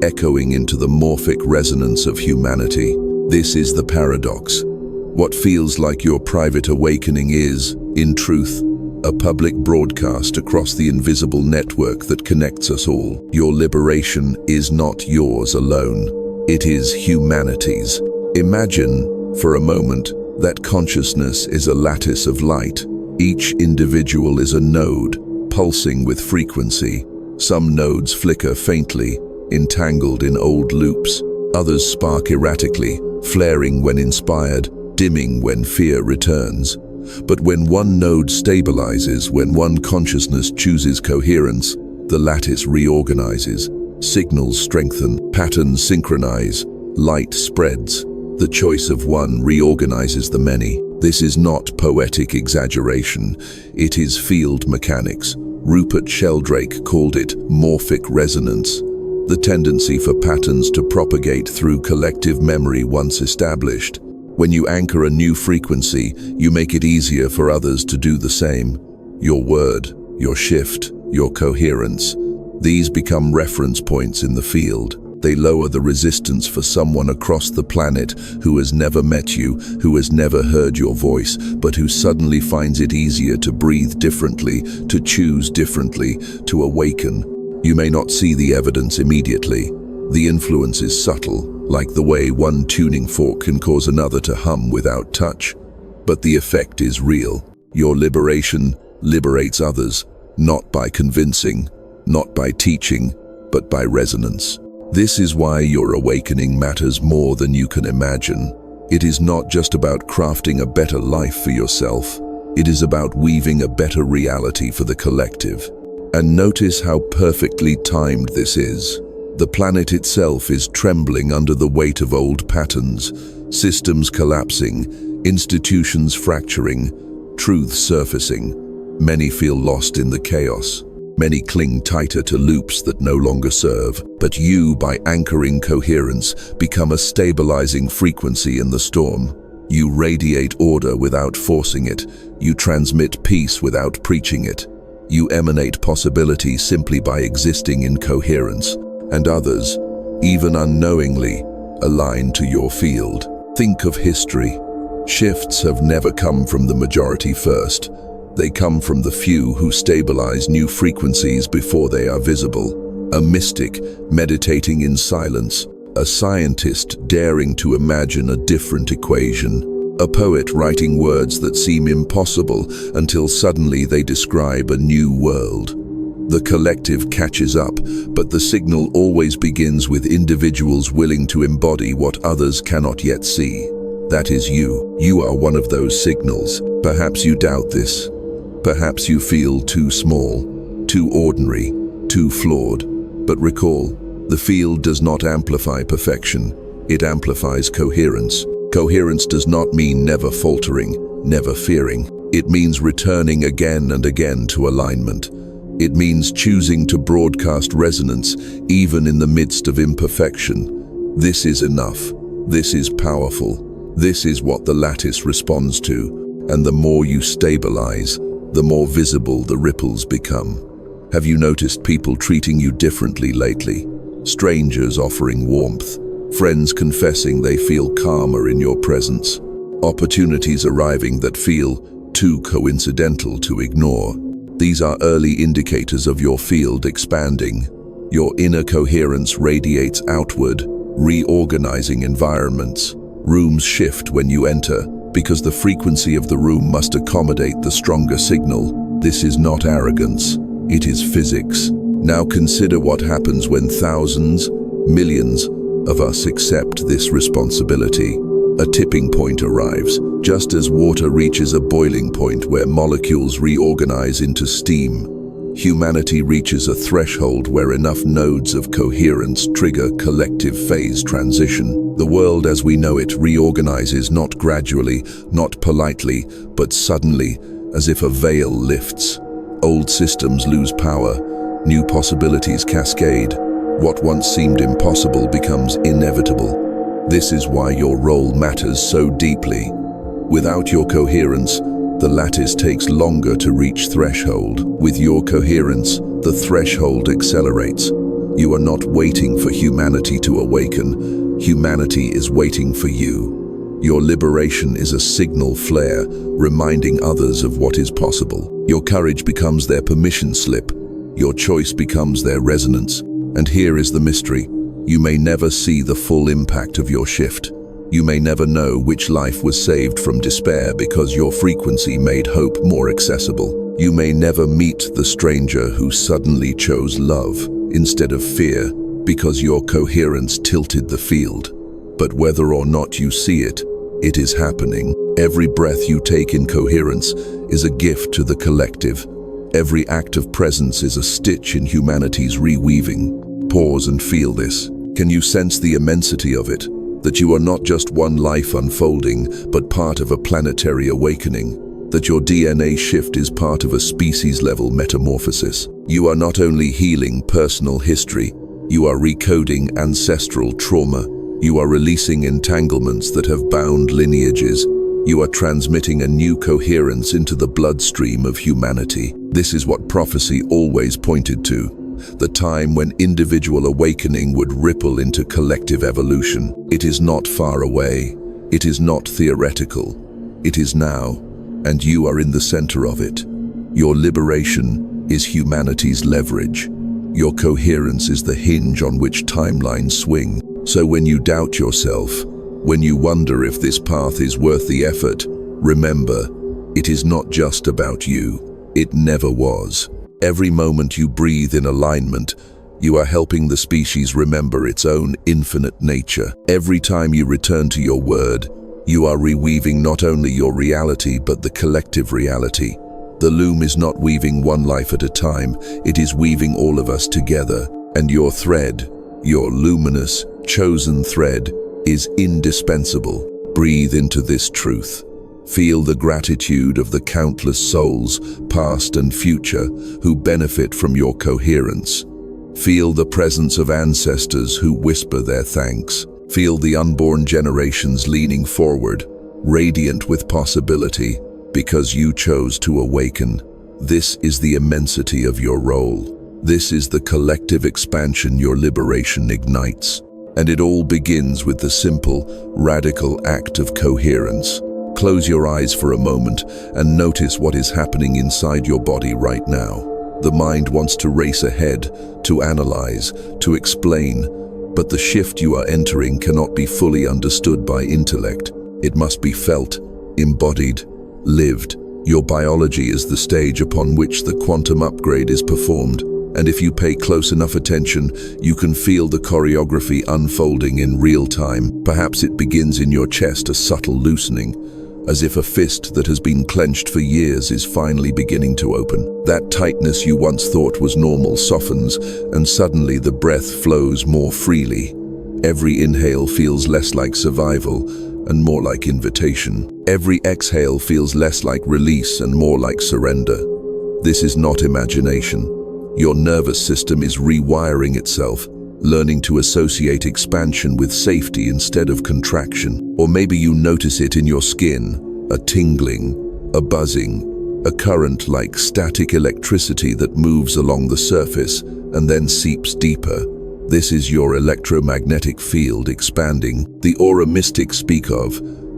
echoing into the morphic resonance of humanity. This is the paradox. What feels like your private awakening is, in truth, a public broadcast across the invisible network that connects us all. Your liberation is not yours alone. It is humanity's. Imagine, for a moment, that consciousness is a lattice of light. Each individual is a node, pulsing with frequency. Some nodes flicker faintly, entangled in old loops. Others spark erratically, flaring when inspired, dimming when fear returns. But when one node stabilizes, when one consciousness chooses coherence, the lattice reorganizes, signals strengthen, patterns synchronize, light spreads. The choice of one reorganizes the many. This is not poetic exaggeration, it is field mechanics. Rupert Sheldrake called it morphic resonance, the tendency for patterns to propagate through collective memory once established. When you anchor a new frequency, you make it easier for others to do the same. Your word, your shift, your coherence. These become reference points in the field. They lower the resistance for someone across the planet who has never met you, who has never heard your voice, but who suddenly finds it easier to breathe differently, to choose differently, to awaken. You may not see the evidence immediately. The influence is subtle, like the way one tuning fork can cause another to hum without touch. But the effect is real. Your liberation liberates others, not by convincing, not by teaching, but by resonance. This is why your awakening matters more than you can imagine. It is not just about crafting a better life for yourself. It is about weaving a better reality for the collective. And notice how perfectly timed this is. The planet itself is trembling under the weight of old patterns, systems collapsing, institutions fracturing, truths surfacing. Many feel lost in the chaos. Many cling tighter to loops that no longer serve, but you, by anchoring coherence, become a stabilizing frequency in the storm. You radiate order without forcing it. You transmit peace without preaching it. You emanate possibility simply by existing in coherence, and others, even unknowingly, align to your field. Think of history. Shifts have never come from the majority first. They come from the few who stabilize new frequencies before they are visible. A mystic meditating in silence, a scientist daring to imagine a different equation, a poet writing words that seem impossible until suddenly they describe a new world. The collective catches up, but the signal always begins with individuals willing to embody what others cannot yet see. That is you. You are one of those signals. Perhaps you doubt this. Perhaps you feel too small, too ordinary, too flawed. But recall, the field does not amplify perfection. It amplifies coherence. Coherence does not mean never faltering, never fearing. It means returning again and again to alignment. It means choosing to broadcast resonance even in the midst of imperfection. This is enough. This is powerful. This is what the lattice responds to. And the more you stabilize, the more visible the ripples become. Have you noticed people treating you differently lately? Strangers offering warmth, friends confessing they feel calmer in your presence, opportunities arriving that feel too coincidental to ignore. These are early indicators of your field expanding. Your inner coherence radiates outward, reorganizing environments. Rooms shift when you enter, because the frequency of the room must accommodate the stronger signal. This is not arrogance, it is physics. Now consider what happens when thousands, millions of us accept this responsibility. A tipping point arrives, just as water reaches a boiling point where molecules reorganize into steam. Humanity reaches a threshold where enough nodes of coherence trigger collective phase transition. The world as we know it reorganizes not gradually, not politely, but suddenly, as if a veil lifts. Old systems lose power, new possibilities cascade. What once seemed impossible becomes inevitable. This is why your role matters so deeply. Without your coherence, the lattice takes longer to reach threshold. With your coherence, the threshold accelerates. You are not waiting for humanity to awaken. Humanity is waiting for you. Your liberation is a signal flare, reminding others of what is possible. Your courage becomes their permission slip. Your choice becomes their resonance. And here is the mystery. You may never see the full impact of your shift. You may never know which life was saved from despair because your frequency made hope more accessible. You may never meet the stranger who suddenly chose love instead of fear because your coherence tilted the field. But whether or not you see it, it is happening. Every breath you take in coherence is a gift to the collective. Every act of presence is a stitch in humanity's reweaving. Pause and feel this. Can you sense the immensity of it? that you are not just one life unfolding, but part of a planetary awakening, that your DNA shift is part of a species-level metamorphosis. You are not only healing personal history, you are recoding ancestral trauma. You are releasing entanglements that have bound lineages. You are transmitting a new coherence into the bloodstream of humanity. This is what prophecy always pointed to, the time when individual awakening would ripple into collective evolution. It is not far away. It is not theoretical. It is now, and you are in the center of it. Your liberation is humanity's leverage. Your coherence is the hinge on which timelines swing. So when you doubt yourself, when you wonder if this path is worth the effort, remember, it is not just about you. It never was. Every moment you breathe in alignment, you are helping the species remember its own infinite nature. Every time you return to your word, you are reweaving not only your reality but the collective reality. The loom is not weaving one life at a time, it is weaving all of us together. And your thread, your luminous, chosen thread, is indispensable. Breathe into this truth. Feel the gratitude of the countless souls, past and future, who benefit from your coherence. Feel the presence of ancestors who whisper their thanks. Feel the unborn generations leaning forward, radiant with possibility, because you chose to awaken. This is the immensity of your role. This is the collective expansion your liberation ignites. And it all begins with the simple, radical act of coherence. Close your eyes for a moment and notice what is happening inside your body right now. The mind wants to race ahead, to analyze, to explain, but the shift you are entering cannot be fully understood by intellect. It must be felt, embodied, lived. Your biology is the stage upon which the quantum upgrade is performed. And if you pay close enough attention, you can feel the choreography unfolding in real time. Perhaps it begins in your chest, a subtle loosening, as if a fist that has been clenched for years is finally beginning to open. That tightness you once thought was normal softens, and suddenly the breath flows more freely. Every inhale feels less like survival and more like invitation. Every exhale feels less like release and more like surrender. This is not imagination. Your nervous system is rewiring itself, learning to associate expansion with safety instead of contraction. Or maybe you notice it in your skin, a tingling, a buzzing, a current like static electricity that moves along the surface and then seeps deeper. This is your electromagnetic field expanding. The aura mystics speak of,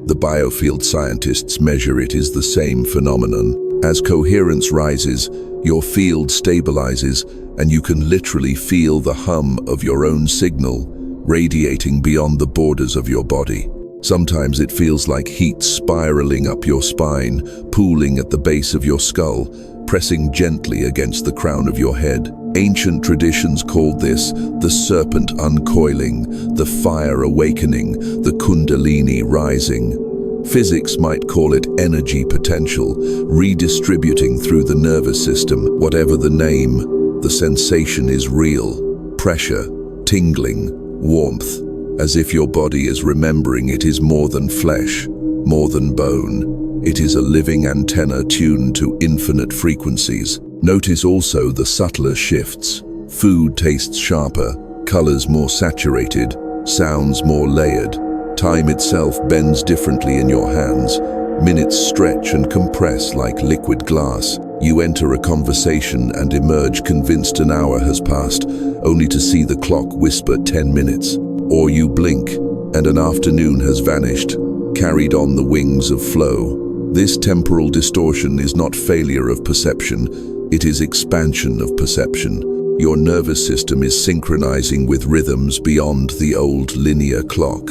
the biofield scientists measure it is the same phenomenon. As coherence rises, your field stabilizes, and you can literally feel the hum of your own signal radiating beyond the borders of your body. Sometimes it feels like heat spiraling up your spine, pooling at the base of your skull, pressing gently against the crown of your head. Ancient traditions called this the serpent uncoiling, the fire awakening, the kundalini rising. Physics might call it energy potential, redistributing through the nervous system. Whatever the name, the sensation is real. Pressure, tingling, warmth, as if your body is remembering it is more than flesh, more than bone. It is a living antenna tuned to infinite frequencies. Notice also the subtler shifts. Food tastes sharper, colors more saturated, sounds more layered. Time itself bends differently in your hands. Minutes stretch and compress like liquid glass. You enter a conversation and emerge convinced an hour has passed, only to see the clock whisper 10 minutes. Or you blink, and an afternoon has vanished, carried on the wings of flow. This temporal distortion is not failure of perception, it is expansion of perception. Your nervous system is synchronizing with rhythms beyond the old linear clock.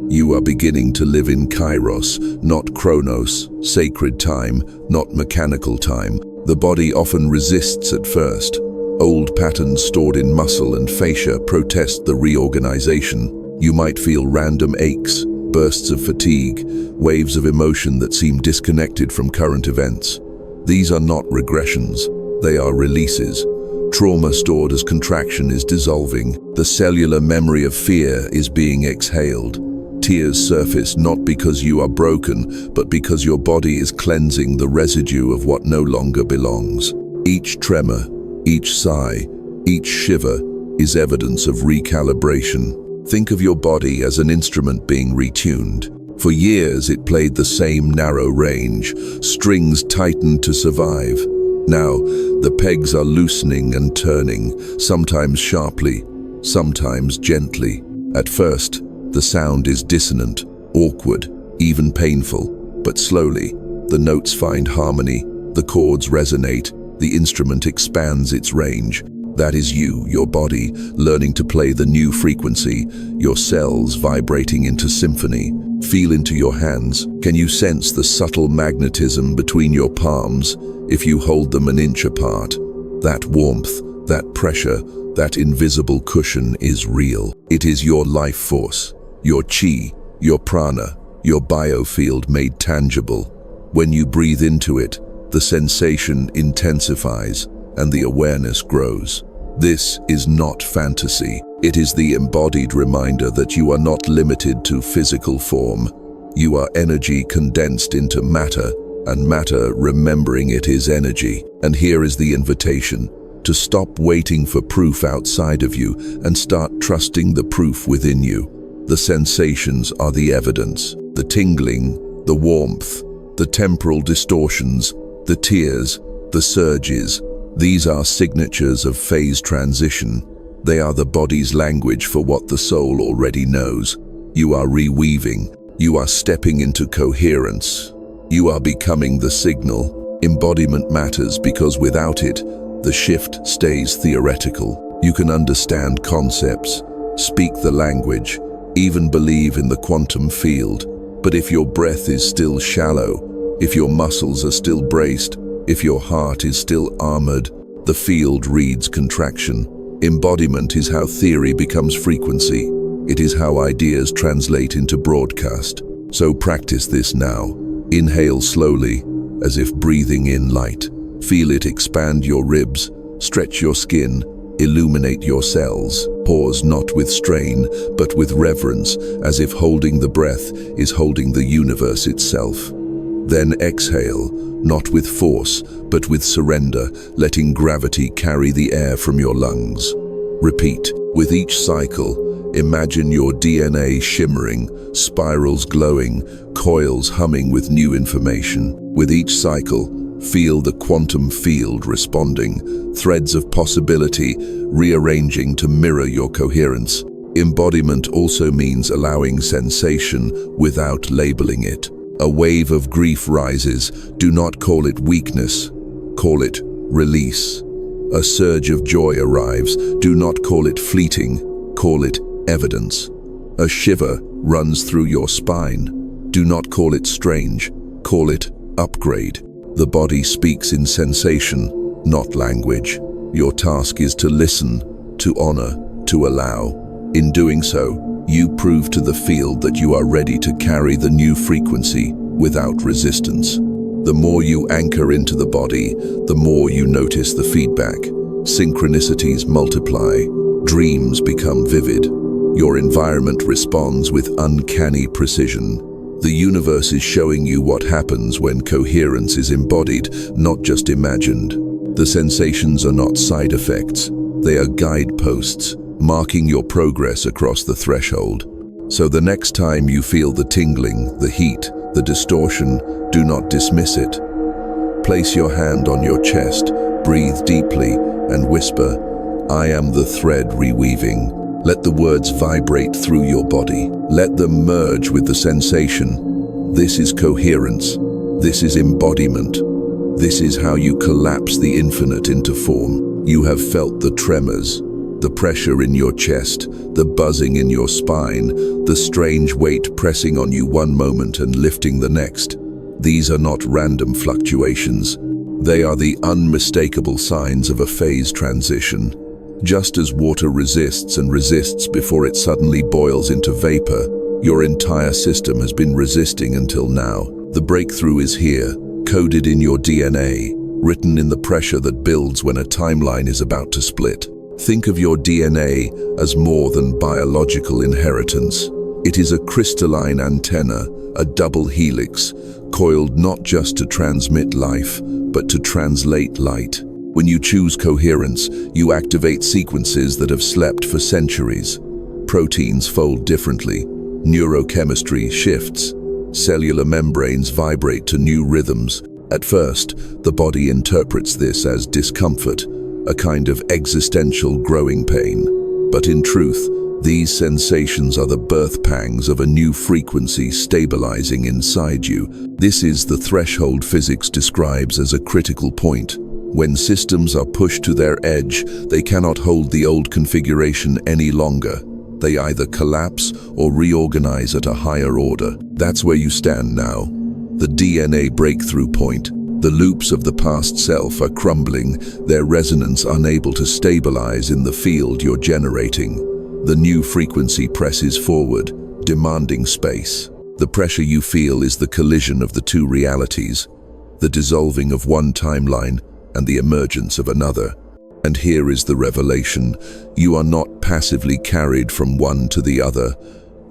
You are beginning to live in kairos, not chronos, sacred time, not mechanical time. The body often resists at first. Old patterns stored in muscle and fascia protest the reorganization. You might feel random aches, bursts of fatigue, waves of emotion that seem disconnected from current events. These are not regressions, they are releases. Trauma stored as contraction is dissolving. The cellular memory of fear is being exhaled. Tears surface not because you are broken, but because your body is cleansing the residue of what no longer belongs. Each tremor, each sigh, each shiver is evidence of recalibration. Think of your body as an instrument being retuned. For years it played the same narrow range, strings tightened to survive. Now, the pegs are loosening and turning, sometimes sharply, sometimes gently. At first, the sound is dissonant, awkward, even painful, but slowly, the notes find harmony, the chords resonate, the instrument expands its range. That is you, your body, learning to play the new frequency, your cells vibrating into symphony. Feel into your hands. Can you sense the subtle magnetism between your palms if you hold them an inch apart? That warmth, that pressure, that invisible cushion is real. It is your life force, your chi, your prana, your biofield made tangible. When you breathe into it, the sensation intensifies and the awareness grows. This is not fantasy. It is the embodied reminder that you are not limited to physical form. You are energy condensed into matter, and matter remembering it is energy. And here is the invitation to stop waiting for proof outside of you and start trusting the proof within you. The sensations are the evidence. The tingling, the warmth, the temporal distortions, the tears, the surges. These are signatures of phase transition. They are the body's language for what the soul already knows. You are reweaving. You are stepping into coherence. You are becoming the signal. Embodiment matters because without it, the shift stays theoretical. You can understand concepts, speak the language, even believe in the quantum field. But if your breath is still shallow, if your muscles are still braced, if your heart is still armored, the field reads contraction. Embodiment is how theory becomes frequency. It is how ideas translate into broadcast. So practice this now. Inhale slowly, as if breathing in light. Feel it expand your ribs, stretch your skin, illuminate your cells. Pause not with strain, but with reverence, as if holding the breath is holding the universe itself. Then exhale, not with force, but with surrender, letting gravity carry the air from your lungs. Repeat. With each cycle, imagine your DNA shimmering, spirals glowing, coils humming with new information. With each cycle, feel the quantum field responding, threads of possibility rearranging to mirror your coherence. Embodiment also means allowing sensation without labeling it. A wave of grief rises. Do not call it weakness. Call it release. A surge of joy arrives. Do not call it fleeting. Call it evidence. A shiver runs through your spine. Do not call it strange. Call it upgrade. The body speaks in sensation, not language. Your task is to listen, to honor, to allow. In doing so, you prove to the field that you are ready to carry the new frequency without resistance. The more you anchor into the body, the more you notice the feedback. Synchronicities multiply, dreams become vivid. Your environment responds with uncanny precision. The universe is showing you what happens when coherence is embodied, not just imagined. The sensations are not side effects. They are guideposts, marking your progress across the threshold. So the next time you feel the tingling, the heat, the distortion, do not dismiss it. Place your hand on your chest, breathe deeply, and whisper, "I am the thread reweaving." Let the words vibrate through your body. Let them merge with the sensation. This is coherence. This is embodiment. This is how you collapse the infinite into form. You have felt the tremors, the pressure in your chest, the buzzing in your spine, the strange weight pressing on you one moment and lifting the next. These are not random fluctuations. They are the unmistakable signs of a phase transition. Just as water resists and resists before it suddenly boils into vapor, your entire system has been resisting until now. The breakthrough is here, coded in your DNA, written in the pressure that builds when a timeline is about to split. Think of your DNA as more than biological inheritance. It is a crystalline antenna, a double helix, coiled not just to transmit life, but to translate light. When you choose coherence, you activate sequences that have slept for centuries. Proteins fold differently, neurochemistry shifts, cellular membranes vibrate to new rhythms. At first, the body interprets this as discomfort, a kind of existential growing pain. But in truth, these sensations are the birth pangs of a new frequency stabilizing inside you. This is the threshold physics describes as a critical point. When systems are pushed to their edge, they cannot hold the old configuration any longer. They either collapse or reorganize at a higher order. That's where you stand now. The DNA breakthrough point. The loops of the past self are crumbling, their resonance unable to stabilize in the field you're generating. The new frequency presses forward, demanding space. The pressure you feel is the collision of the two realities, the dissolving of one timeline and the emergence of another. And here is the revelation. You are not passively carried from one to the other.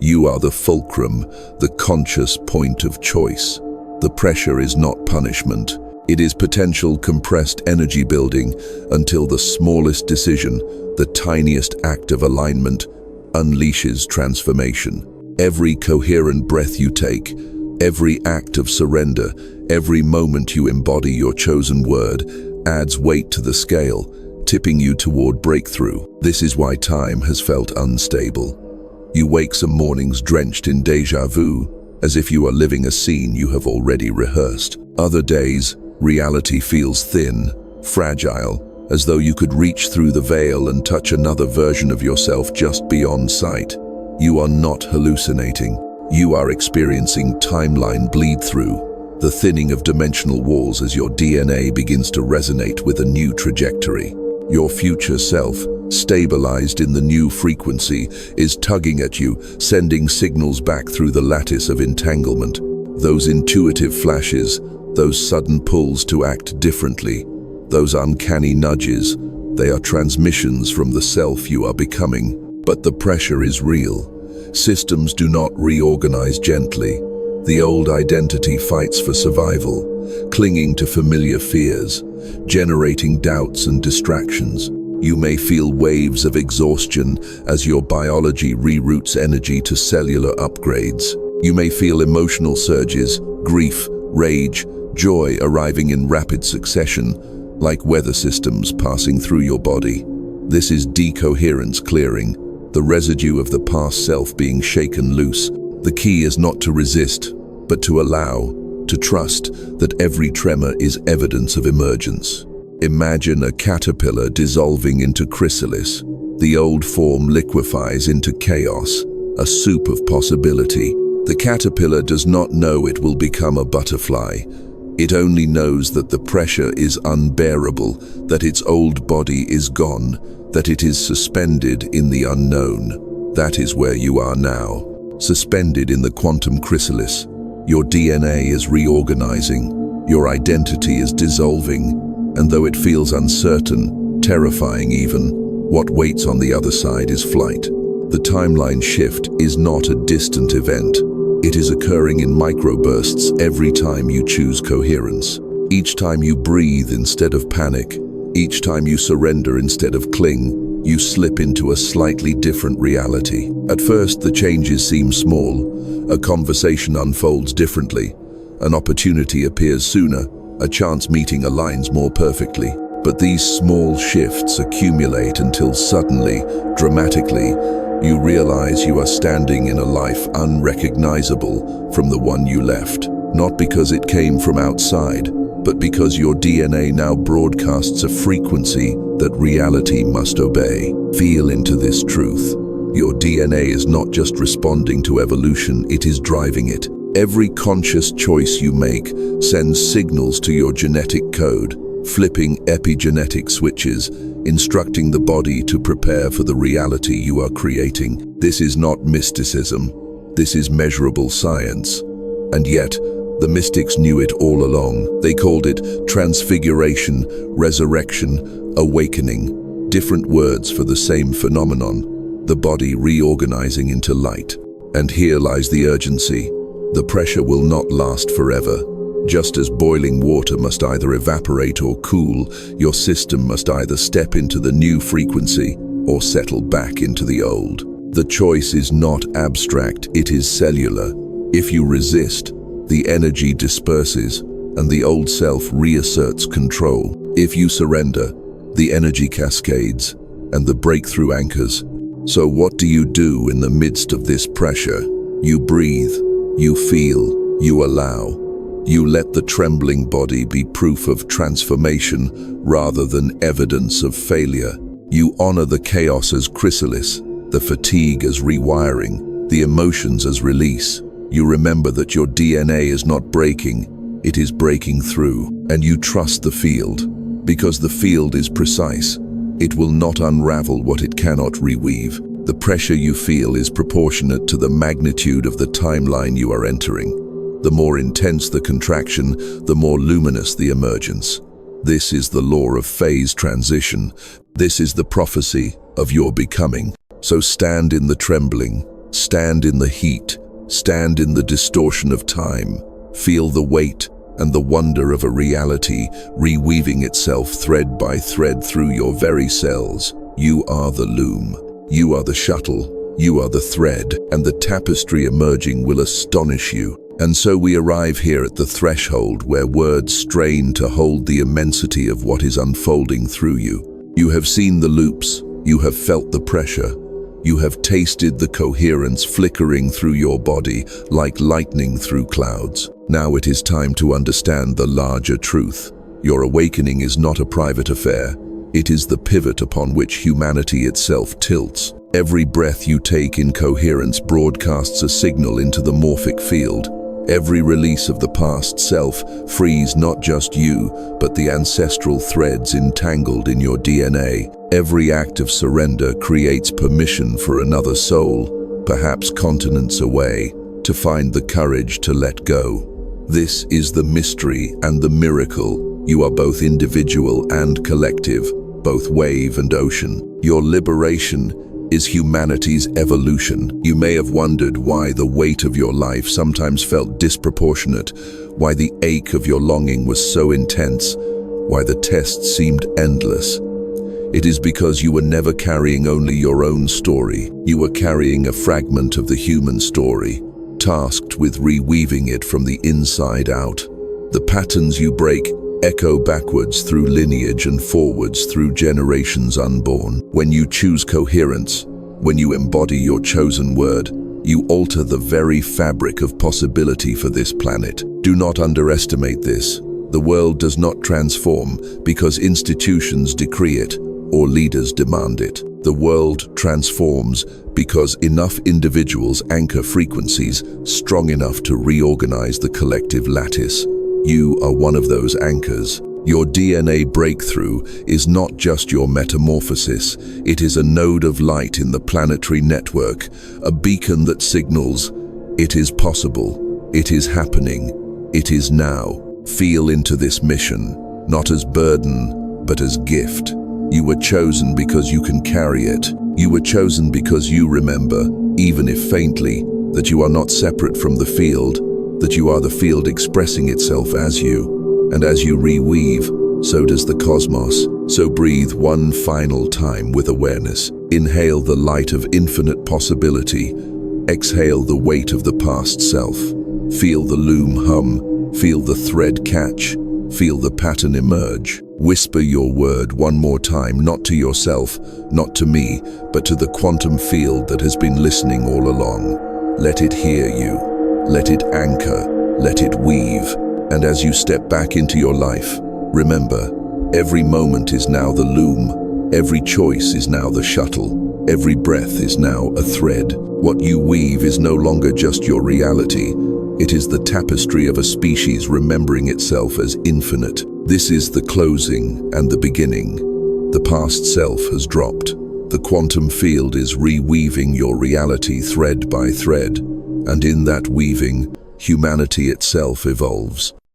You are the fulcrum, the conscious point of choice. The pressure is not punishment. It is potential compressed energy building until the smallest decision, the tiniest act of alignment, unleashes transformation. Every coherent breath you take, every act of surrender, every moment you embody your chosen word, adds weight to the scale, tipping you toward breakthrough. This is why time has felt unstable. You wake some mornings drenched in déjà vu, as if you are living a scene you have already rehearsed. Other days, reality feels thin, fragile, as though you could reach through the veil and touch another version of yourself just beyond sight. You are not hallucinating. You are experiencing timeline bleed-through, the thinning of dimensional walls as your DNA begins to resonate with a new trajectory. Your future self, stabilized in the new frequency, is tugging at you, sending signals back through the lattice of entanglement. Those intuitive flashes, those sudden pulls to act differently, those uncanny nudges, they are transmissions from the self you are becoming. But the pressure is real. Systems do not reorganize gently. The old identity fights for survival, clinging to familiar fears, generating doubts and distractions. You may feel waves of exhaustion as your biology reroutes energy to cellular upgrades. You may feel emotional surges, grief, rage, joy arriving in rapid succession, like weather systems passing through your body. This is decoherence clearing, the residue of the past self being shaken loose. The key is not to resist, but to allow, to trust that every tremor is evidence of emergence. Imagine a caterpillar dissolving into chrysalis. The old form liquefies into chaos, a soup of possibility. The caterpillar does not know it will become a butterfly. It only knows that the pressure is unbearable, that its old body is gone, that it is suspended in the unknown. That is where you are now, suspended in the quantum chrysalis. Your DNA is reorganizing, your identity is dissolving, and though it feels uncertain, terrifying even, what waits on the other side is flight. The timeline shift is not a distant event. It is occurring in microbursts every time you choose coherence. Each time you breathe instead of panic, each time you surrender instead of cling, you slip into a slightly different reality. At first, the changes seem small. A conversation unfolds differently. An opportunity appears sooner. A chance meeting aligns more perfectly. But these small shifts accumulate until suddenly, dramatically, you realize you are standing in a life unrecognizable from the one you left. Not because it came from outside, but because your DNA now broadcasts a frequency that reality must obey. Feel into this truth. Your DNA is not just responding to evolution, it is driving it. Every conscious choice you make sends signals to your genetic code, flipping epigenetic switches, instructing the body to prepare for the reality you are creating. This is not mysticism. This is measurable science. And yet, the mystics knew it all along. They called it transfiguration, resurrection, awakening. Different words for the same phenomenon, the body reorganizing into light. And here lies the urgency. The pressure will not last forever. Just as boiling water must either evaporate or cool, your system must either step into the new frequency or settle back into the old. The choice is not abstract, it is cellular. If you resist, the energy disperses and the old self reasserts control. If you surrender, the energy cascades and the breakthrough anchors. So what do you do in the midst of this pressure? You breathe, you feel, you allow. You let the trembling body be proof of transformation rather than evidence of failure. You honor the chaos as chrysalis, the fatigue as rewiring, the emotions as release. You remember that your DNA is not breaking, it is breaking through. And you trust the field, because the field is precise. It will not unravel what it cannot reweave. The pressure you feel is proportionate to the magnitude of the timeline you are entering. The more intense the contraction, the more luminous the emergence. This is the law of phase transition. This is the prophecy of your becoming. So stand in the trembling, stand in the heat, stand in the distortion of time. Feel the weight and the wonder of a reality reweaving itself thread by thread through your very cells. You are the loom. You are the shuttle. You are the thread, and the tapestry emerging will astonish you. And so we arrive here at the threshold where words strain to hold the immensity of what is unfolding through you. You have seen the loops, you have felt the pressure, you have tasted the coherence flickering through your body like lightning through clouds. Now it is time to understand the larger truth. Your awakening is not a private affair. It is the pivot upon which humanity itself tilts. Every breath you take in coherence broadcasts a signal into the morphic field. Every release of the past self frees not just you, but the ancestral threads entangled in your DNA. Every act of surrender creates permission for another soul, perhaps continents away, to find the courage to let go. This is the mystery and the miracle. You are both individual and collective, both wave and ocean. Your liberation is humanity's evolution. You may have wondered why the weight of your life sometimes felt disproportionate, why the ache of your longing was so intense, why the tests seemed endless. It is because you were never carrying only your own story. You were carrying a fragment of the human story, tasked with reweaving it from the inside out. The patterns you break echo backwards through lineage and forwards through generations unborn. When you choose coherence, when you embody your chosen word, you alter the very fabric of possibility for this planet. Do not underestimate this. The world does not transform because institutions decree it or leaders demand it. The world transforms because enough individuals anchor frequencies strong enough to reorganize the collective lattice. You are one of those anchors. Your DNA breakthrough is not just your metamorphosis, it is a node of light in the planetary network, a beacon that signals, it is possible, it is happening, it is now. Feel into this mission, not as burden, but as gift. You were chosen because you can carry it. You were chosen because you remember, even if faintly, that you are not separate from the field, that you are the field expressing itself as you. And as you reweave, so does the cosmos. So breathe one final time with awareness. Inhale the light of infinite possibility. Exhale the weight of the past self. Feel the loom hum. Feel the thread catch. Feel the pattern emerge. Whisper your word one more time, not to yourself, not to me, but to the quantum field that has been listening all along. Let it hear you. Let it anchor, let it weave, and as you step back into your life, remember, every moment is now the loom, every choice is now the shuttle, every breath is now a thread. What you weave is no longer just your reality, it is the tapestry of a species remembering itself as infinite. This is the closing and the beginning. The past self has dropped. The quantum field is reweaving your reality thread by thread. And in that weaving, humanity itself evolves.